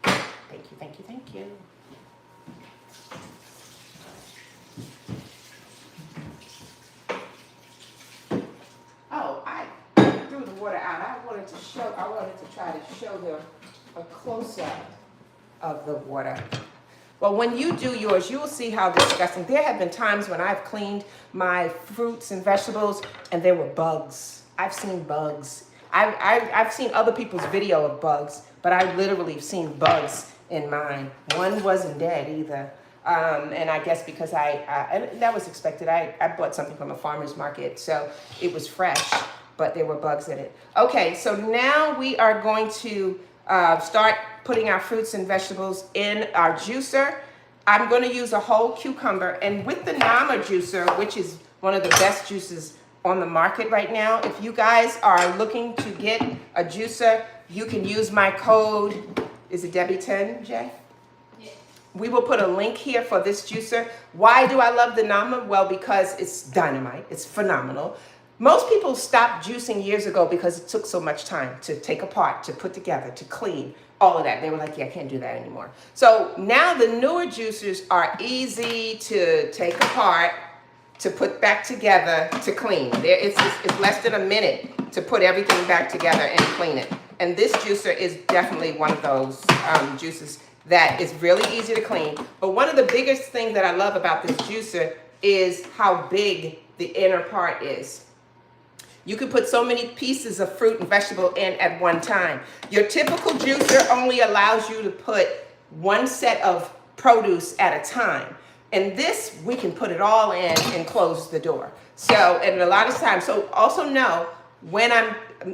Thank you, thank you, thank you. Oh, I threw the water out. I wanted to try to show them a close-up of the water. Well, when you do yours, you will see how disgusting. There have been times when I've cleaned my fruits and vegetables and there were bugs. I've seen bugs. I've seen other people's video of bugs, but I literally have seen bugs in mine. One wasn't dead either. And I guess because and that was expected. I bought something from a farmer's market, so it was fresh, but there were bugs in it. Okay, so now we are going to start putting our fruits and vegetables in our juicer. I'm going to use a whole cucumber, and with the Nama juicer, which is one of the best juices on the market right now, if you guys are looking to get a juicer, you can use my code. Is it Debbie 10, Jay? Yes. We will put a link here for this juicer. Why do I love the Nama? Well, because it's dynamite. It's phenomenal. Most people stopped juicing years ago because it took so much time to take apart, to put together, to clean, all of that. They were like, yeah, I can't do that anymore. So now the newer juicers are easy to take apart, to put back together, to clean. It's less than a minute to put everything back together and clean it. And this juicer is definitely one of those juices that is really easy to clean. But one of the biggest things that I love about this juicer is how big the inner part is. You can put so many pieces of fruit and vegetable in at one time. Your typical juicer only allows you to put one set of produce at a time. And this, we can put it all in and close the door. So, and a lot of times, so also know when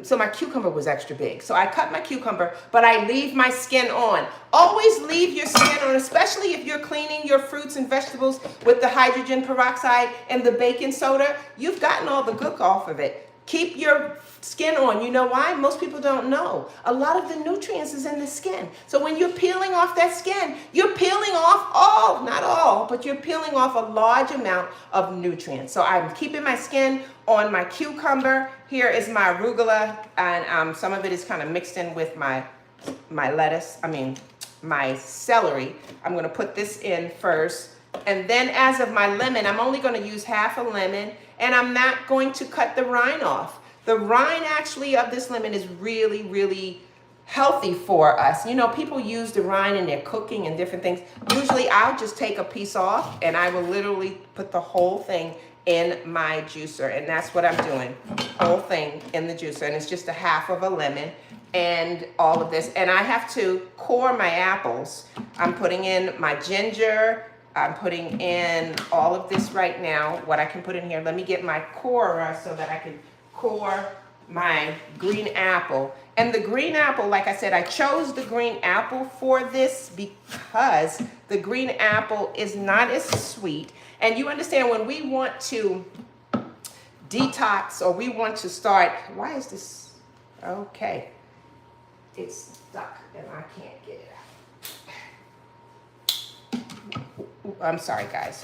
so my cucumber was extra big. So I cut my cucumber, but I leave my skin on. Always leave your skin on, especially if you're cleaning your fruits and vegetables with the hydrogen peroxide and the baking soda. You've gotten all the gook off of it. Keep your skin on. You know why? Most people don't know. A lot of the nutrients is in the skin. So when you're peeling off that skin, you're peeling off not all, but you're peeling off a large amount of nutrients. So I'm keeping my skin on my cucumber. Here is my arugula, and some of it is kind of mixed in with my lettuce, my celery. I'm going to put this in first. And then as of my lemon, I'm only going to use half a lemon, and I'm not going to cut the rind off. The rind actually of this lemon is really, really healthy for us. You know, people use the rind in their cooking and different things. Usually I'll just take a piece off and I will literally put the whole thing in my juicer. And that's what I'm doing, whole thing in the juicer. And it's just a half of a lemon and all of this. And I have to core my apples. I'm putting in my ginger. I'm putting in all of this right now, what I can put in here. Let me get my corer so that I can core my green apple. And the green apple, like I said, I chose the green apple for this because the green apple is not as sweet. And you understand when we want to detox or we want to start, why is this, okay, it's stuck and I can't get it out. I'm sorry, guys.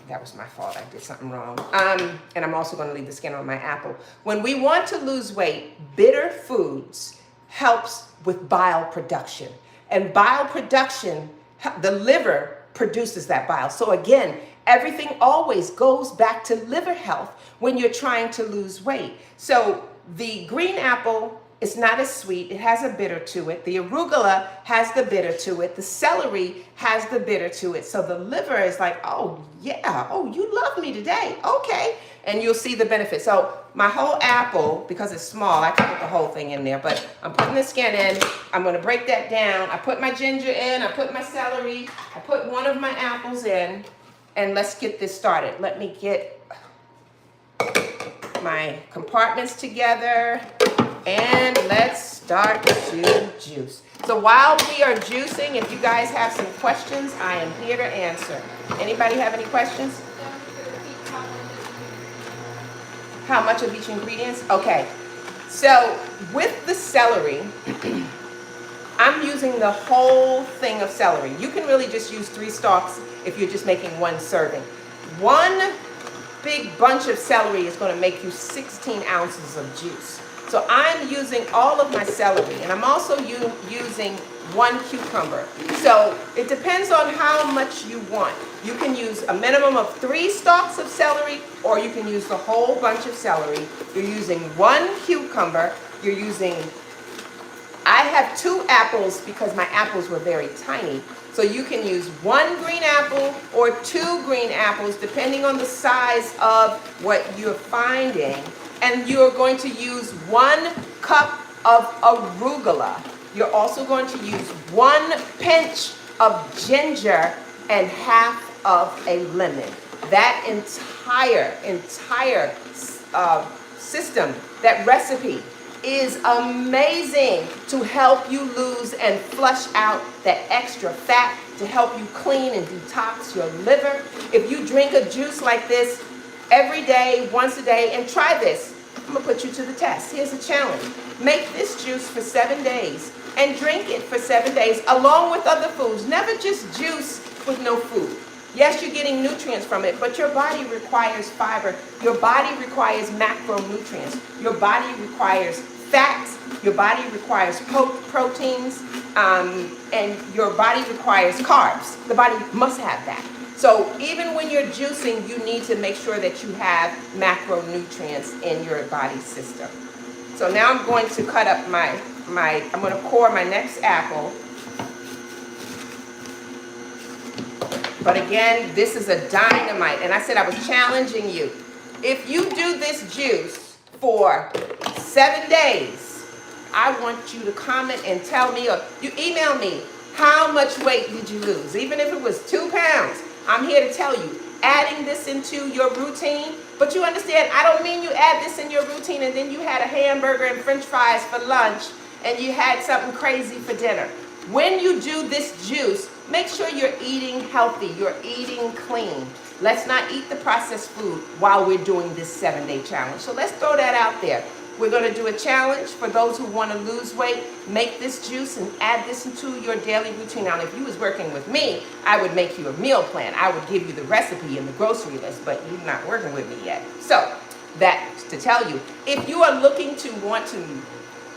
That was my fault. I did something wrong. And I'm also going to leave the skin on my apple. When we want to lose weight, bitter foods helps with bile production. And bile production, the liver produces that bile. So again, everything always goes back to liver health when you're trying to lose weight. So the green apple is not as sweet. It has a bitter to it. The arugula has the bitter to it. The celery has the bitter to it. So the liver is like, oh yeah, oh, you love me today. Okay. And you'll see the benefit. So my whole apple, because it's small, I can put the whole thing in there, but I'm putting the skin in. I'm going to break that down. I put my ginger in. I put my celery. I put one of my apples in. And let's get this started. Let me get my compartments together. And let's start to juice. So while we are juicing, if you guys have some questions, I am here to answer. Anybody have any questions? How much of each ingredient? Okay. So with the celery, I'm using the whole thing of celery. You can really just use 3 stalks if you're just making 1 serving. 1 big bunch of celery is going to make you 16 ounces of juice. So I'm using all of my celery, and I'm also using 1 cucumber. So it depends on how much you want. You can use a minimum of 3 stalks of celery, or you can use the whole bunch of celery. You're using 1 cucumber. You're using, I have 2 apples because my apples were very tiny. So you can use 1 green apple or 2 green apples, depending on the size of what you're finding. And you're going to use 1 cup of arugula. You're also going to use 1 pinch of ginger and half of a lemon. That entire system, that recipe is amazing to help you lose and flush out that extra fat, to help you clean and detox your liver. If you drink a juice like this every day, once a day, and try this. I'm going to put you to the test. Here's a challenge. Make this juice for 7 days and drink it for 7 days along with other foods. Never just juice with no food. Yes, you're getting nutrients from it, but your body requires fiber. Your body requires macronutrients. Your body requires fats. Your body requires proteins, and your body requires carbs. The body must have that. So even when you're juicing, you need to make sure that you have macronutrients in your body system. So now I'm going to cut up I'm going to core my next apple. But again, this is a dynamite. And I said I was challenging you. If you do this juice for 7 days, I want you to comment and tell me, or you email me, how much weight did you lose? Even if it was 2 pounds. I'm here to tell you, adding this into your routine, but you understand, I don't mean you add this in your routine and then you had a hamburger and french fries for lunch and you had something crazy for dinner. When you do this juice, make sure you're eating healthy, you're eating clean. Let's not eat the processed food while we're doing this 7-day challenge. So let's throw that out there. We're going to do a challenge for those who want to lose weight. Make this juice and add this into your daily routine. Now, if you was working with me, I would make you a meal plan. I would give you the recipe and the grocery list, but you're not working with me yet. So that's to tell you, if you are looking to want to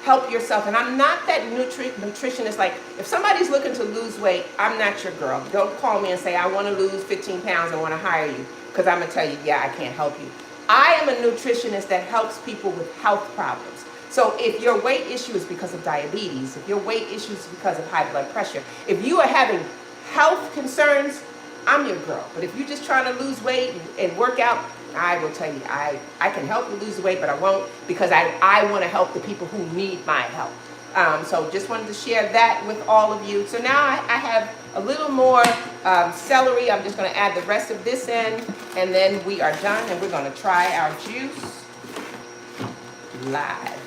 help yourself, and I'm not that nutritionist, like if somebody's looking to lose weight, I'm not your girl. Don't call me and say, I want to lose 15 pounds, I want to hire you, because I'm going to tell you, yeah, I can't help you. I am a nutritionist that helps people with health problems. So if your weight issue is because of diabetes, if your weight issue is because of high blood pressure, if you are having health concerns, I'm your girl. But if you're just trying to lose weight and work out, I will tell you, I can help you lose the weight, but I won't, because I want to help the people who need my help. So just wanted to share that with all of you. So now I have a little more celery. I'm just going to add the rest of this in, and then we are done, and we're going to try our juice live.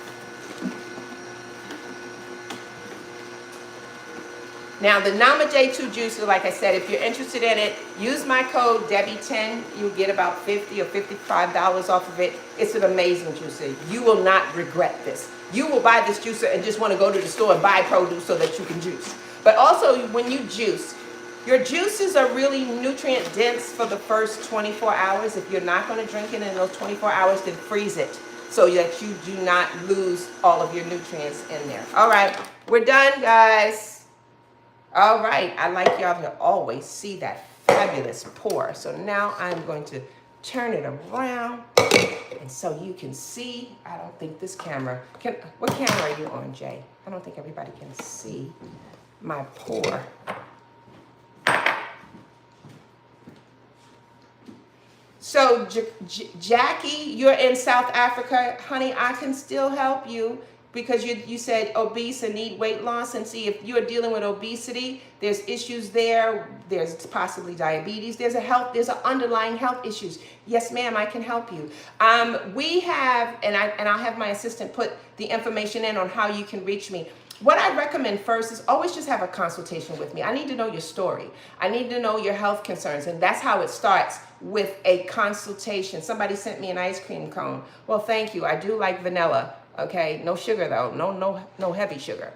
Now, the Nama J2 juicer, like I said, if you're interested in it, use my code Debbie10. You'll get about $50 or $55 off of it. It's an amazing juicer. You will not regret this. You will buy this juicer and just want to go to the store and buy produce so that you can juice. But also, when you juice, your juices are really nutrient dense for the first 24 hours. If you're not going to drink it in those 24 hours, then freeze it so that you do not lose all of your nutrients in there. All right, we're done, guys. All right, I like y'all to always see that fabulous pour. So now I'm going to turn it around and so you can see. I don't think this camera can. What camera are you on, Jay? I don't think everybody can see my pour. So Jackie, you're in South Africa. Honey, I can still help you because you said obese and need weight loss. And see, if you're dealing with obesity, there's issues there. There's possibly diabetes. There's an underlying health issues. Yes, ma'am, I can help you. We have, and I'll have my assistant put the information in on how you can reach me. What I recommend first is always just have a consultation with me. I need to know your story. I need to know your health concerns. And that's how it starts, with a consultation. Somebody sent me an ice cream cone. Well, thank you. I do like vanilla. Okay, no sugar though. No heavy sugar.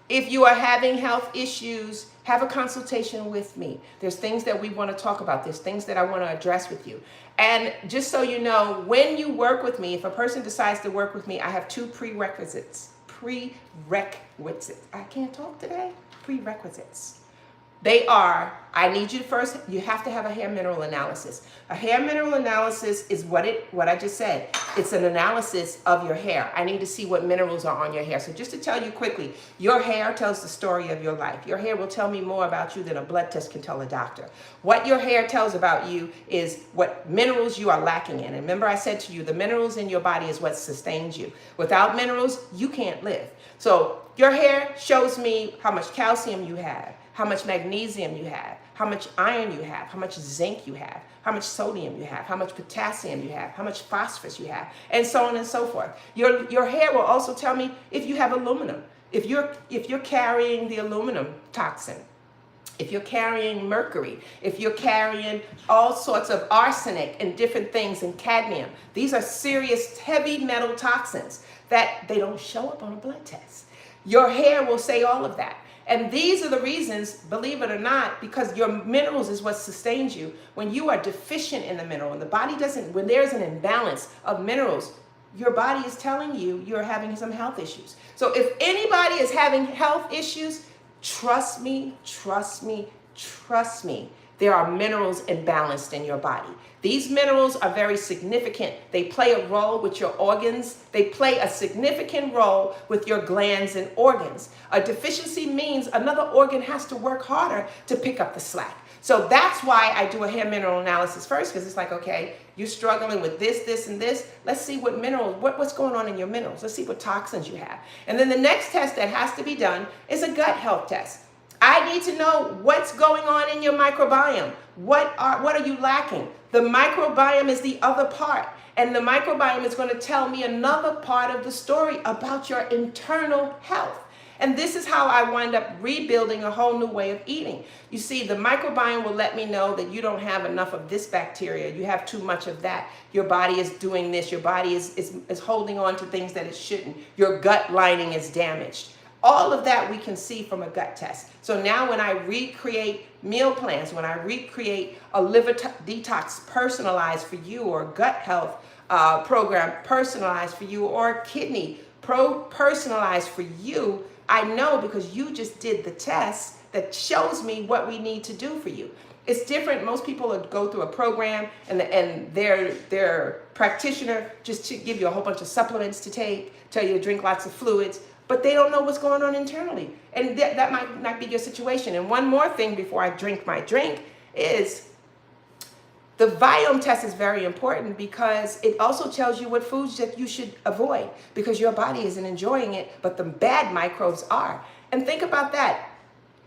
If you are having health issues, have a consultation with me. There's things that we want to talk about. There's things that I want to address with you. And just so you know, when you work with me, if a person decides to work with me, I have two prerequisites. I can't talk today. Prerequisites. They are, I need you to first, you have to have a hair mineral analysis. A hair mineral analysis is what I just said. It's an analysis of your hair. I need to see what minerals are on your hair. So just to tell you quickly, your hair tells the story of your life. Your hair will tell me more about you than a blood test can tell a doctor. What your hair tells about you is what minerals you are lacking in. And remember I said to you, the minerals in your body is what sustains you. Without minerals, you can't live. So your hair shows me how much calcium you have, how much magnesium you have, how much iron you have, how much zinc you have, how much sodium you have, how much potassium you have, how much phosphorus you have, and so on and so forth. Your hair will also tell me if you have aluminum, if you're carrying the aluminum toxin, if you're carrying mercury, if you're carrying all sorts of arsenic and different things and cadmium. These are serious heavy metal toxins that they don't show up on a blood test. Your hair will say all of that. And these are the reasons, believe it or not, because your minerals is what sustains you. When you are deficient in the mineral, and the body doesn't, when there's an imbalance of minerals, your body is telling you you're having some health issues. So if anybody is having health issues, trust me, there are minerals imbalanced in your body. These minerals are very significant. They play a role with your organs. They play a significant role with your glands and organs. A deficiency means another organ has to work harder to pick up the slack. So that's why I do a hair mineral analysis first, because it's like, okay, you're struggling with this, this, and this. Let's see what minerals, what's going on in your minerals. Let's see what toxins you have. And then the next test that has to be done is a gut health test. I need to know what's going on in your microbiome. What are you lacking? The microbiome is the other part. And the microbiome is going to tell me another part of the story about your internal health. And this is how I wind up rebuilding a whole new way of eating. You see, the microbiome will let me know that you don't have enough of this bacteria. You have too much of that. Your body is doing this. Your body is holding on to things that it shouldn't. Your gut lining is damaged. All of that we can see from a gut test. So now when I recreate meal plans, when I recreate a liver detox personalized for you, or gut health program personalized for you, or kidney personalized for you, I know because you just did the test that shows me what we need to do for you. It's different. Most people go through a program and their practitioner just to give you a whole bunch of supplements to take, tell you to drink lots of fluids, but they don't know what's going on internally. And that might not be your situation. And one more thing before I drink my drink is the biome test is very important, because it also tells you what foods that you should avoid, because your body isn't enjoying it, but the bad microbes are. And think about that.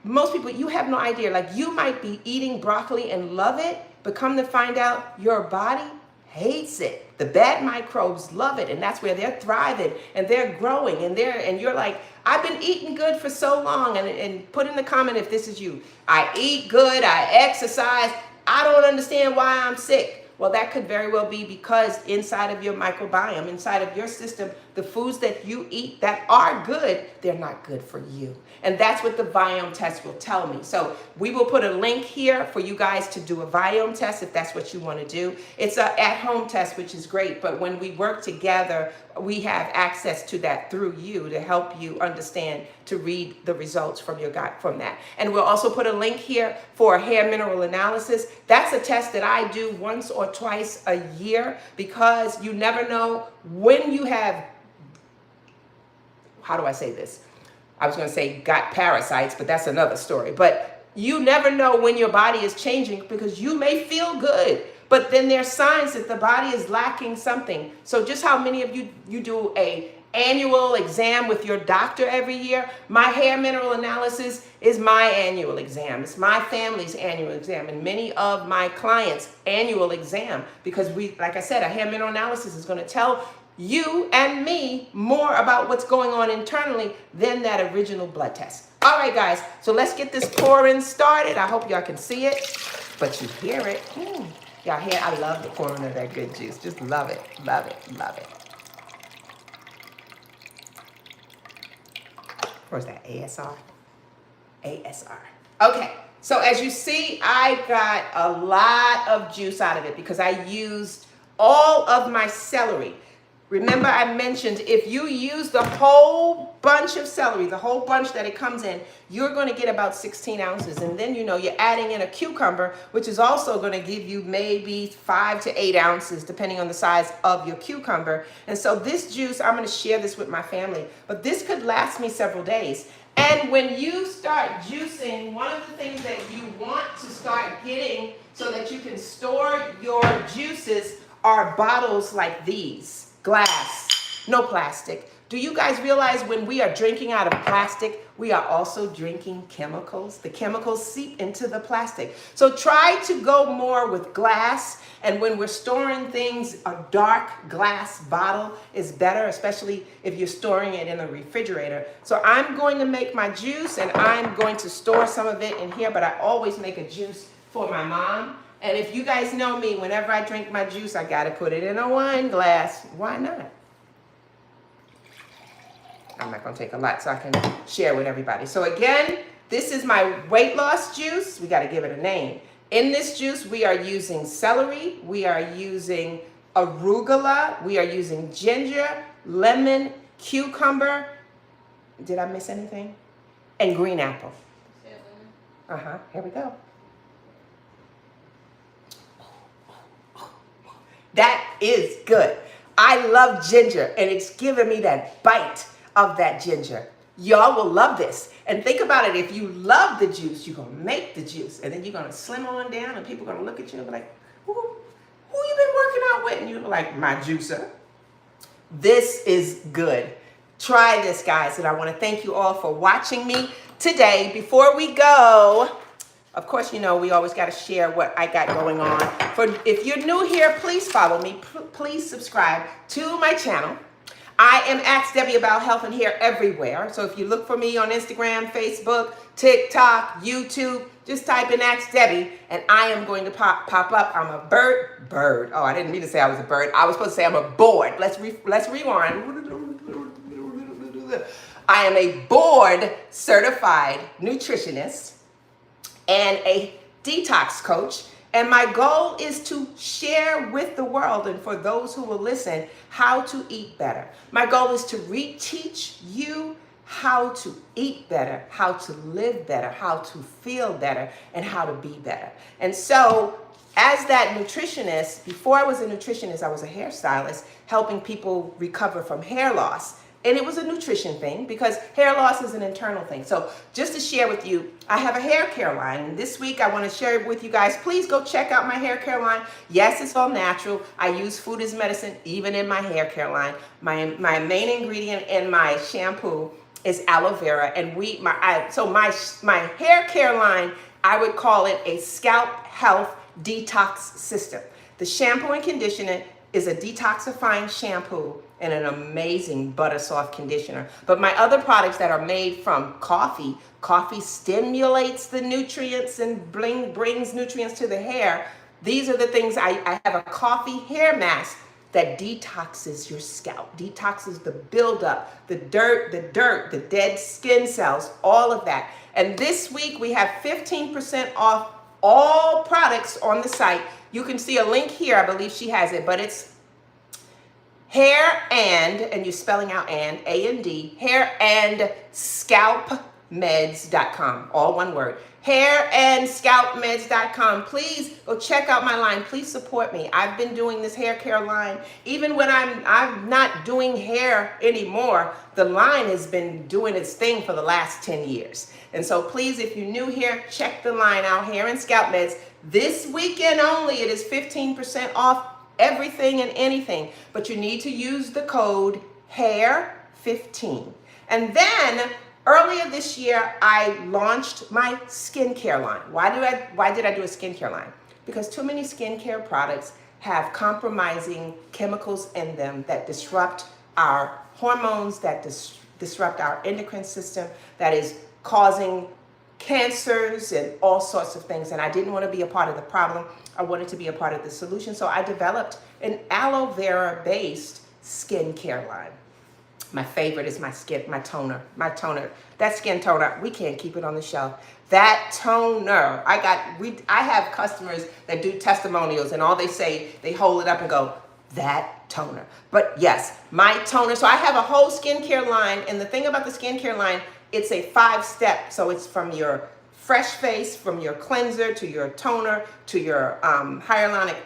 Most people, you have no idea. Like, you might be eating broccoli and love it, but come to find out your body hates it. The bad microbes love it, and that's where they're thriving and they're growing, and you're like, I've been eating good for so long, and put in the comment if this is you. I eat good, I exercise, I don't understand why I'm sick. Well, that could very well be because inside of your microbiome, inside of your system, the foods that you eat that are good, they're not good for you. And that's what the Viome test will tell me. So we will put a link here for you guys to do a Viome test if that's what you want to do. It's an at-home test, which is great. But when we work together, we have access to that through you to help you understand, to read the results from your gut from that. And we'll also put a link here for a hair mineral analysis. That's a test that I do once or twice a year because you never know when you have, how do I say this? I was going to say gut parasites, but that's another story. But you never know when your body is changing because you may feel good, but then there's signs that the body is lacking something. So just how many of you do a annual exam with your doctor every year? My hair mineral analysis is my annual exam. It's my family's annual exam, and many of my clients' annual exam, because we, like I said, a hair mineral analysis is going to tell you and me more about what's going on internally than that original blood test. All right, guys, so let's get this pouring started. I hope y'all can see it, but you hear it. Y'all hear, I love the pouring of that good juice. Just love it, love it, love it. Where's that ASR? ASR. Okay, so as you see, I got a lot of juice out of it because I used all of my celery. Remember I mentioned if you use the whole bunch of celery, the whole bunch that it comes in, you're going to get about 16 ounces. And then, you know, you're adding in a cucumber, which is also going to give you maybe 5 to 8 ounces, depending on the size of your cucumber. And so this juice, I'm going to share this with my family, but this could last me several days. And when you start juicing, one of the things that you want to start getting so that you can store your juices are bottles like these. Glass, no plastic. Do you guys realize when we are drinking out of plastic, we are also drinking chemicals? The chemicals seep into the plastic. So try to go more with glass. And when we're storing things, a dark glass bottle is better, especially if you're storing it in a refrigerator. So I'm going to make my juice and I'm going to store some of it in here, but I always make a juice for my mom. And if you guys know me, whenever I drink my juice, I got to put it in a wine glass. Why not? I'm not going to take a lot so I can share with everybody. So again, this is my weight loss juice. We got to give it a name. In this juice, we are using celery. We are using arugula. We are using ginger, lemon, cucumber. Did I miss anything? And green apple. Here we go. That is good. I love ginger, and it's giving me that bite of that ginger. Y'all will love this. And think about it. If you love the juice, you're going to make the juice, and then you're going to slim on down, and people are going to look at you and be like, who you been working out with? And you're like, my juicer. This is good. Try this, guys, and I want to thank you all for watching me today. Before we go, of course, you know, we always got to share what I got going on. If you're new here, please follow me. Please subscribe to my channel. I am Ask Debbie About Health and Hair everywhere. So if you look for me on Instagram, Facebook, TikTok, YouTube, just type in Ask Debbie and I am going to pop up. I'm a bird. Oh, I didn't mean to say I was a bird. I was supposed to say I'm a board. Let's rewind. I am a board certified nutritionist and a detox coach. And my goal is to share with the world and for those who will listen how to eat better. My goal is to reteach you how to eat better, how to live better, how to feel better, and how to be better. And so as that nutritionist, before I was a nutritionist, I was a hairstylist helping people recover from hair loss. And it was a nutrition thing because hair loss is an internal thing. So just to share with you, I have a hair care line. And this week I want to share it with you guys. Please go check out my hair care line. Yes, it's all natural. I use food as medicine even in my hair care line. My main ingredient in my shampoo is aloe vera. And my hair care line, I would call it a scalp health detox system. The shampoo and conditioner is a detoxifying shampoo and an amazing butter soft conditioner. But my other products that are made from coffee stimulates the nutrients and brings nutrients to the hair. These are the things. I have a coffee hair mask that detoxes your scalp, detoxes the buildup, the dirt, the dead skin cells, all of that. And this week we have 15% off all products on the site. You can see a link here. I believe she has it, but it's hair and you're spelling out A-N-D, hair and scalpmeds.com, all one word. hairandscalpmeds.com. Please go check out my line. Please support me. I've been doing this hair care line. Even when I'm not doing hair anymore, the line has been doing its thing for the last 10 years. And so please, if you're new here, check the line out, Hair and Scalp Meds. This weekend only, it is 15% off everything and anything. But you need to use the code HAIR15. And then earlier this year, I launched my skincare line. Why did I do a skincare line? Because too many skincare products have compromising chemicals in them that disrupt our hormones, that disrupt our endocrine system, that is causing cancers and all sorts of things. And I didn't want to be a part of the problem. I wanted to be a part of the solution. So I developed an aloe vera based skincare line. My favorite is my toner. That skin toner, we can't keep it on the shelf. That toner, I have customers that do testimonials and all they say, they hold it up and go, that toner. But yes, my toner. So I have a whole skincare line. And the thing about the skincare line, it's a 5-step. So it's from your fresh face, from your cleanser to your toner, to your hyaluronic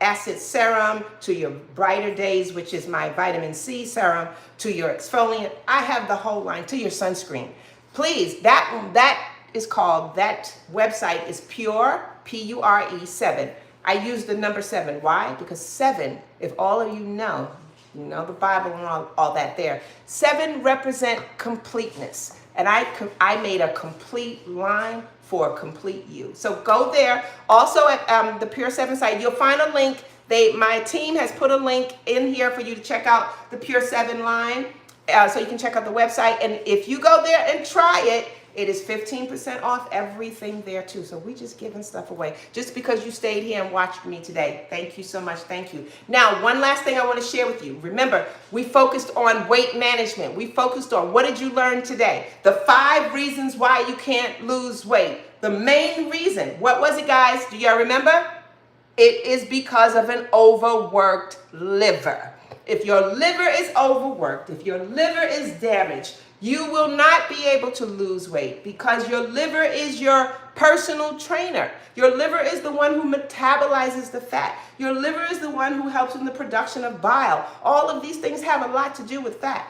acid serum, to your brighter days, which is my vitamin C serum, to your exfoliant. I have the whole line, to your sunscreen. Please, that website is Pure, P-U-R-E 7. I use the number 7. Why? Because 7, if all of you know the Bible and all that there, 7 represent completeness. And I made a complete line for complete you. So go there. Also at the Pure 7 site, you'll find a link. My team has put a link in here for you to check out the Pure 7 line. So you can check out the website. And if you go there and try it, it is 15% off everything there too. So we just giving stuff away just because you stayed here and watched me today. Thank you so much. Thank you. Now, one last thing I want to share with you. Remember, we focused on weight management. We focused on what did you learn today? The 5 reasons why you can't lose weight. The main reason, what was it, guys? Do y'all remember? It is because of an overworked liver. If your liver is overworked, if your liver is damaged, you will not be able to lose weight because your liver is your personal trainer. Your liver is the one who metabolizes the fat. Your liver is the one who helps in the production of bile. All of these things have a lot to do with fat.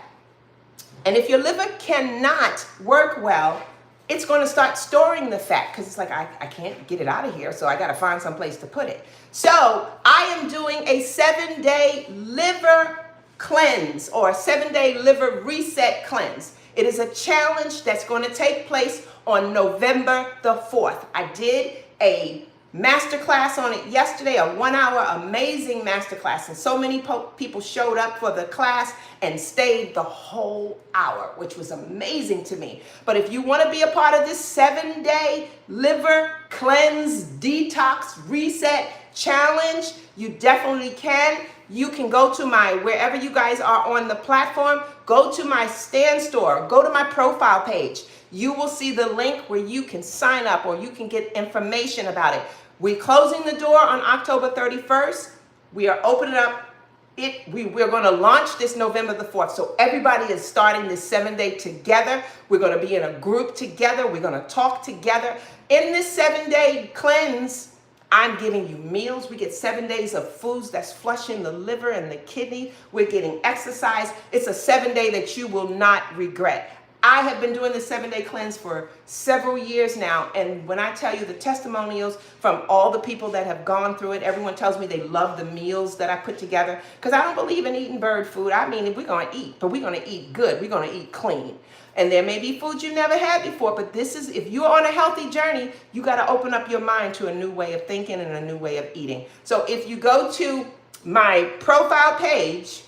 And if your liver cannot work well, it's going to start storing the fat because it's like, I can't get it out of here, so I got to find some place to put it. So I am doing a 7-day liver cleanse or 7-day liver reset cleanse. It is a challenge that's going to take place on November the 4th. I did a masterclass on it yesterday, a 1-hour amazing masterclass, and so many people showed up for the class and stayed the whole hour, which was amazing to me. But if you want to be a part of this 7-day liver cleanse, detox, reset challenge, you definitely can. You can go to wherever you guys are on the platform, go to my stand store, go to my profile page. You will see the link where you can sign up or you can get information about it. We're closing the door on October 31st. We are opening up we're going to launch this November the 4th. So everybody is starting this 7-day together. We're going to be in a group together. We're going to talk together. In this 7-day cleanse, I'm giving you meals. We get 7 days of foods that's flushing the liver and the kidney. We're getting exercise. It's a 7-day that you will not regret. I have been doing this 7-day cleanse for several years now. And when I tell you the testimonials from all the people that have gone through it, everyone tells me they love the meals that I put together. Because I don't believe in eating bird food. I mean, we're going to eat, but we're going to eat good. We're going to eat clean. And there may be foods you've never had before, but this is, if you're on a healthy journey, you got to open up your mind to a new way of thinking and a new way of eating. So if you go to my profile page,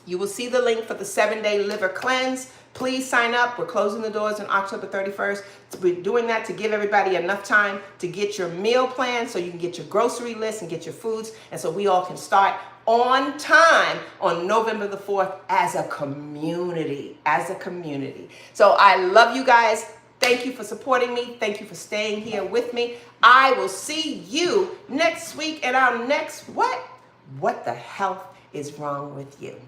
You will see the link for the 7-day liver cleanse. Please sign up. We're closing the doors on October 31st. We're doing that to give everybody enough time to get your meal plan so you can get your grocery list and get your foods, and so we all can start on time on November the 4th as a community, So I love you guys. Thank you for supporting me. Thank you for staying here with me. I will see you next week in our next What the Health is Wrong with You?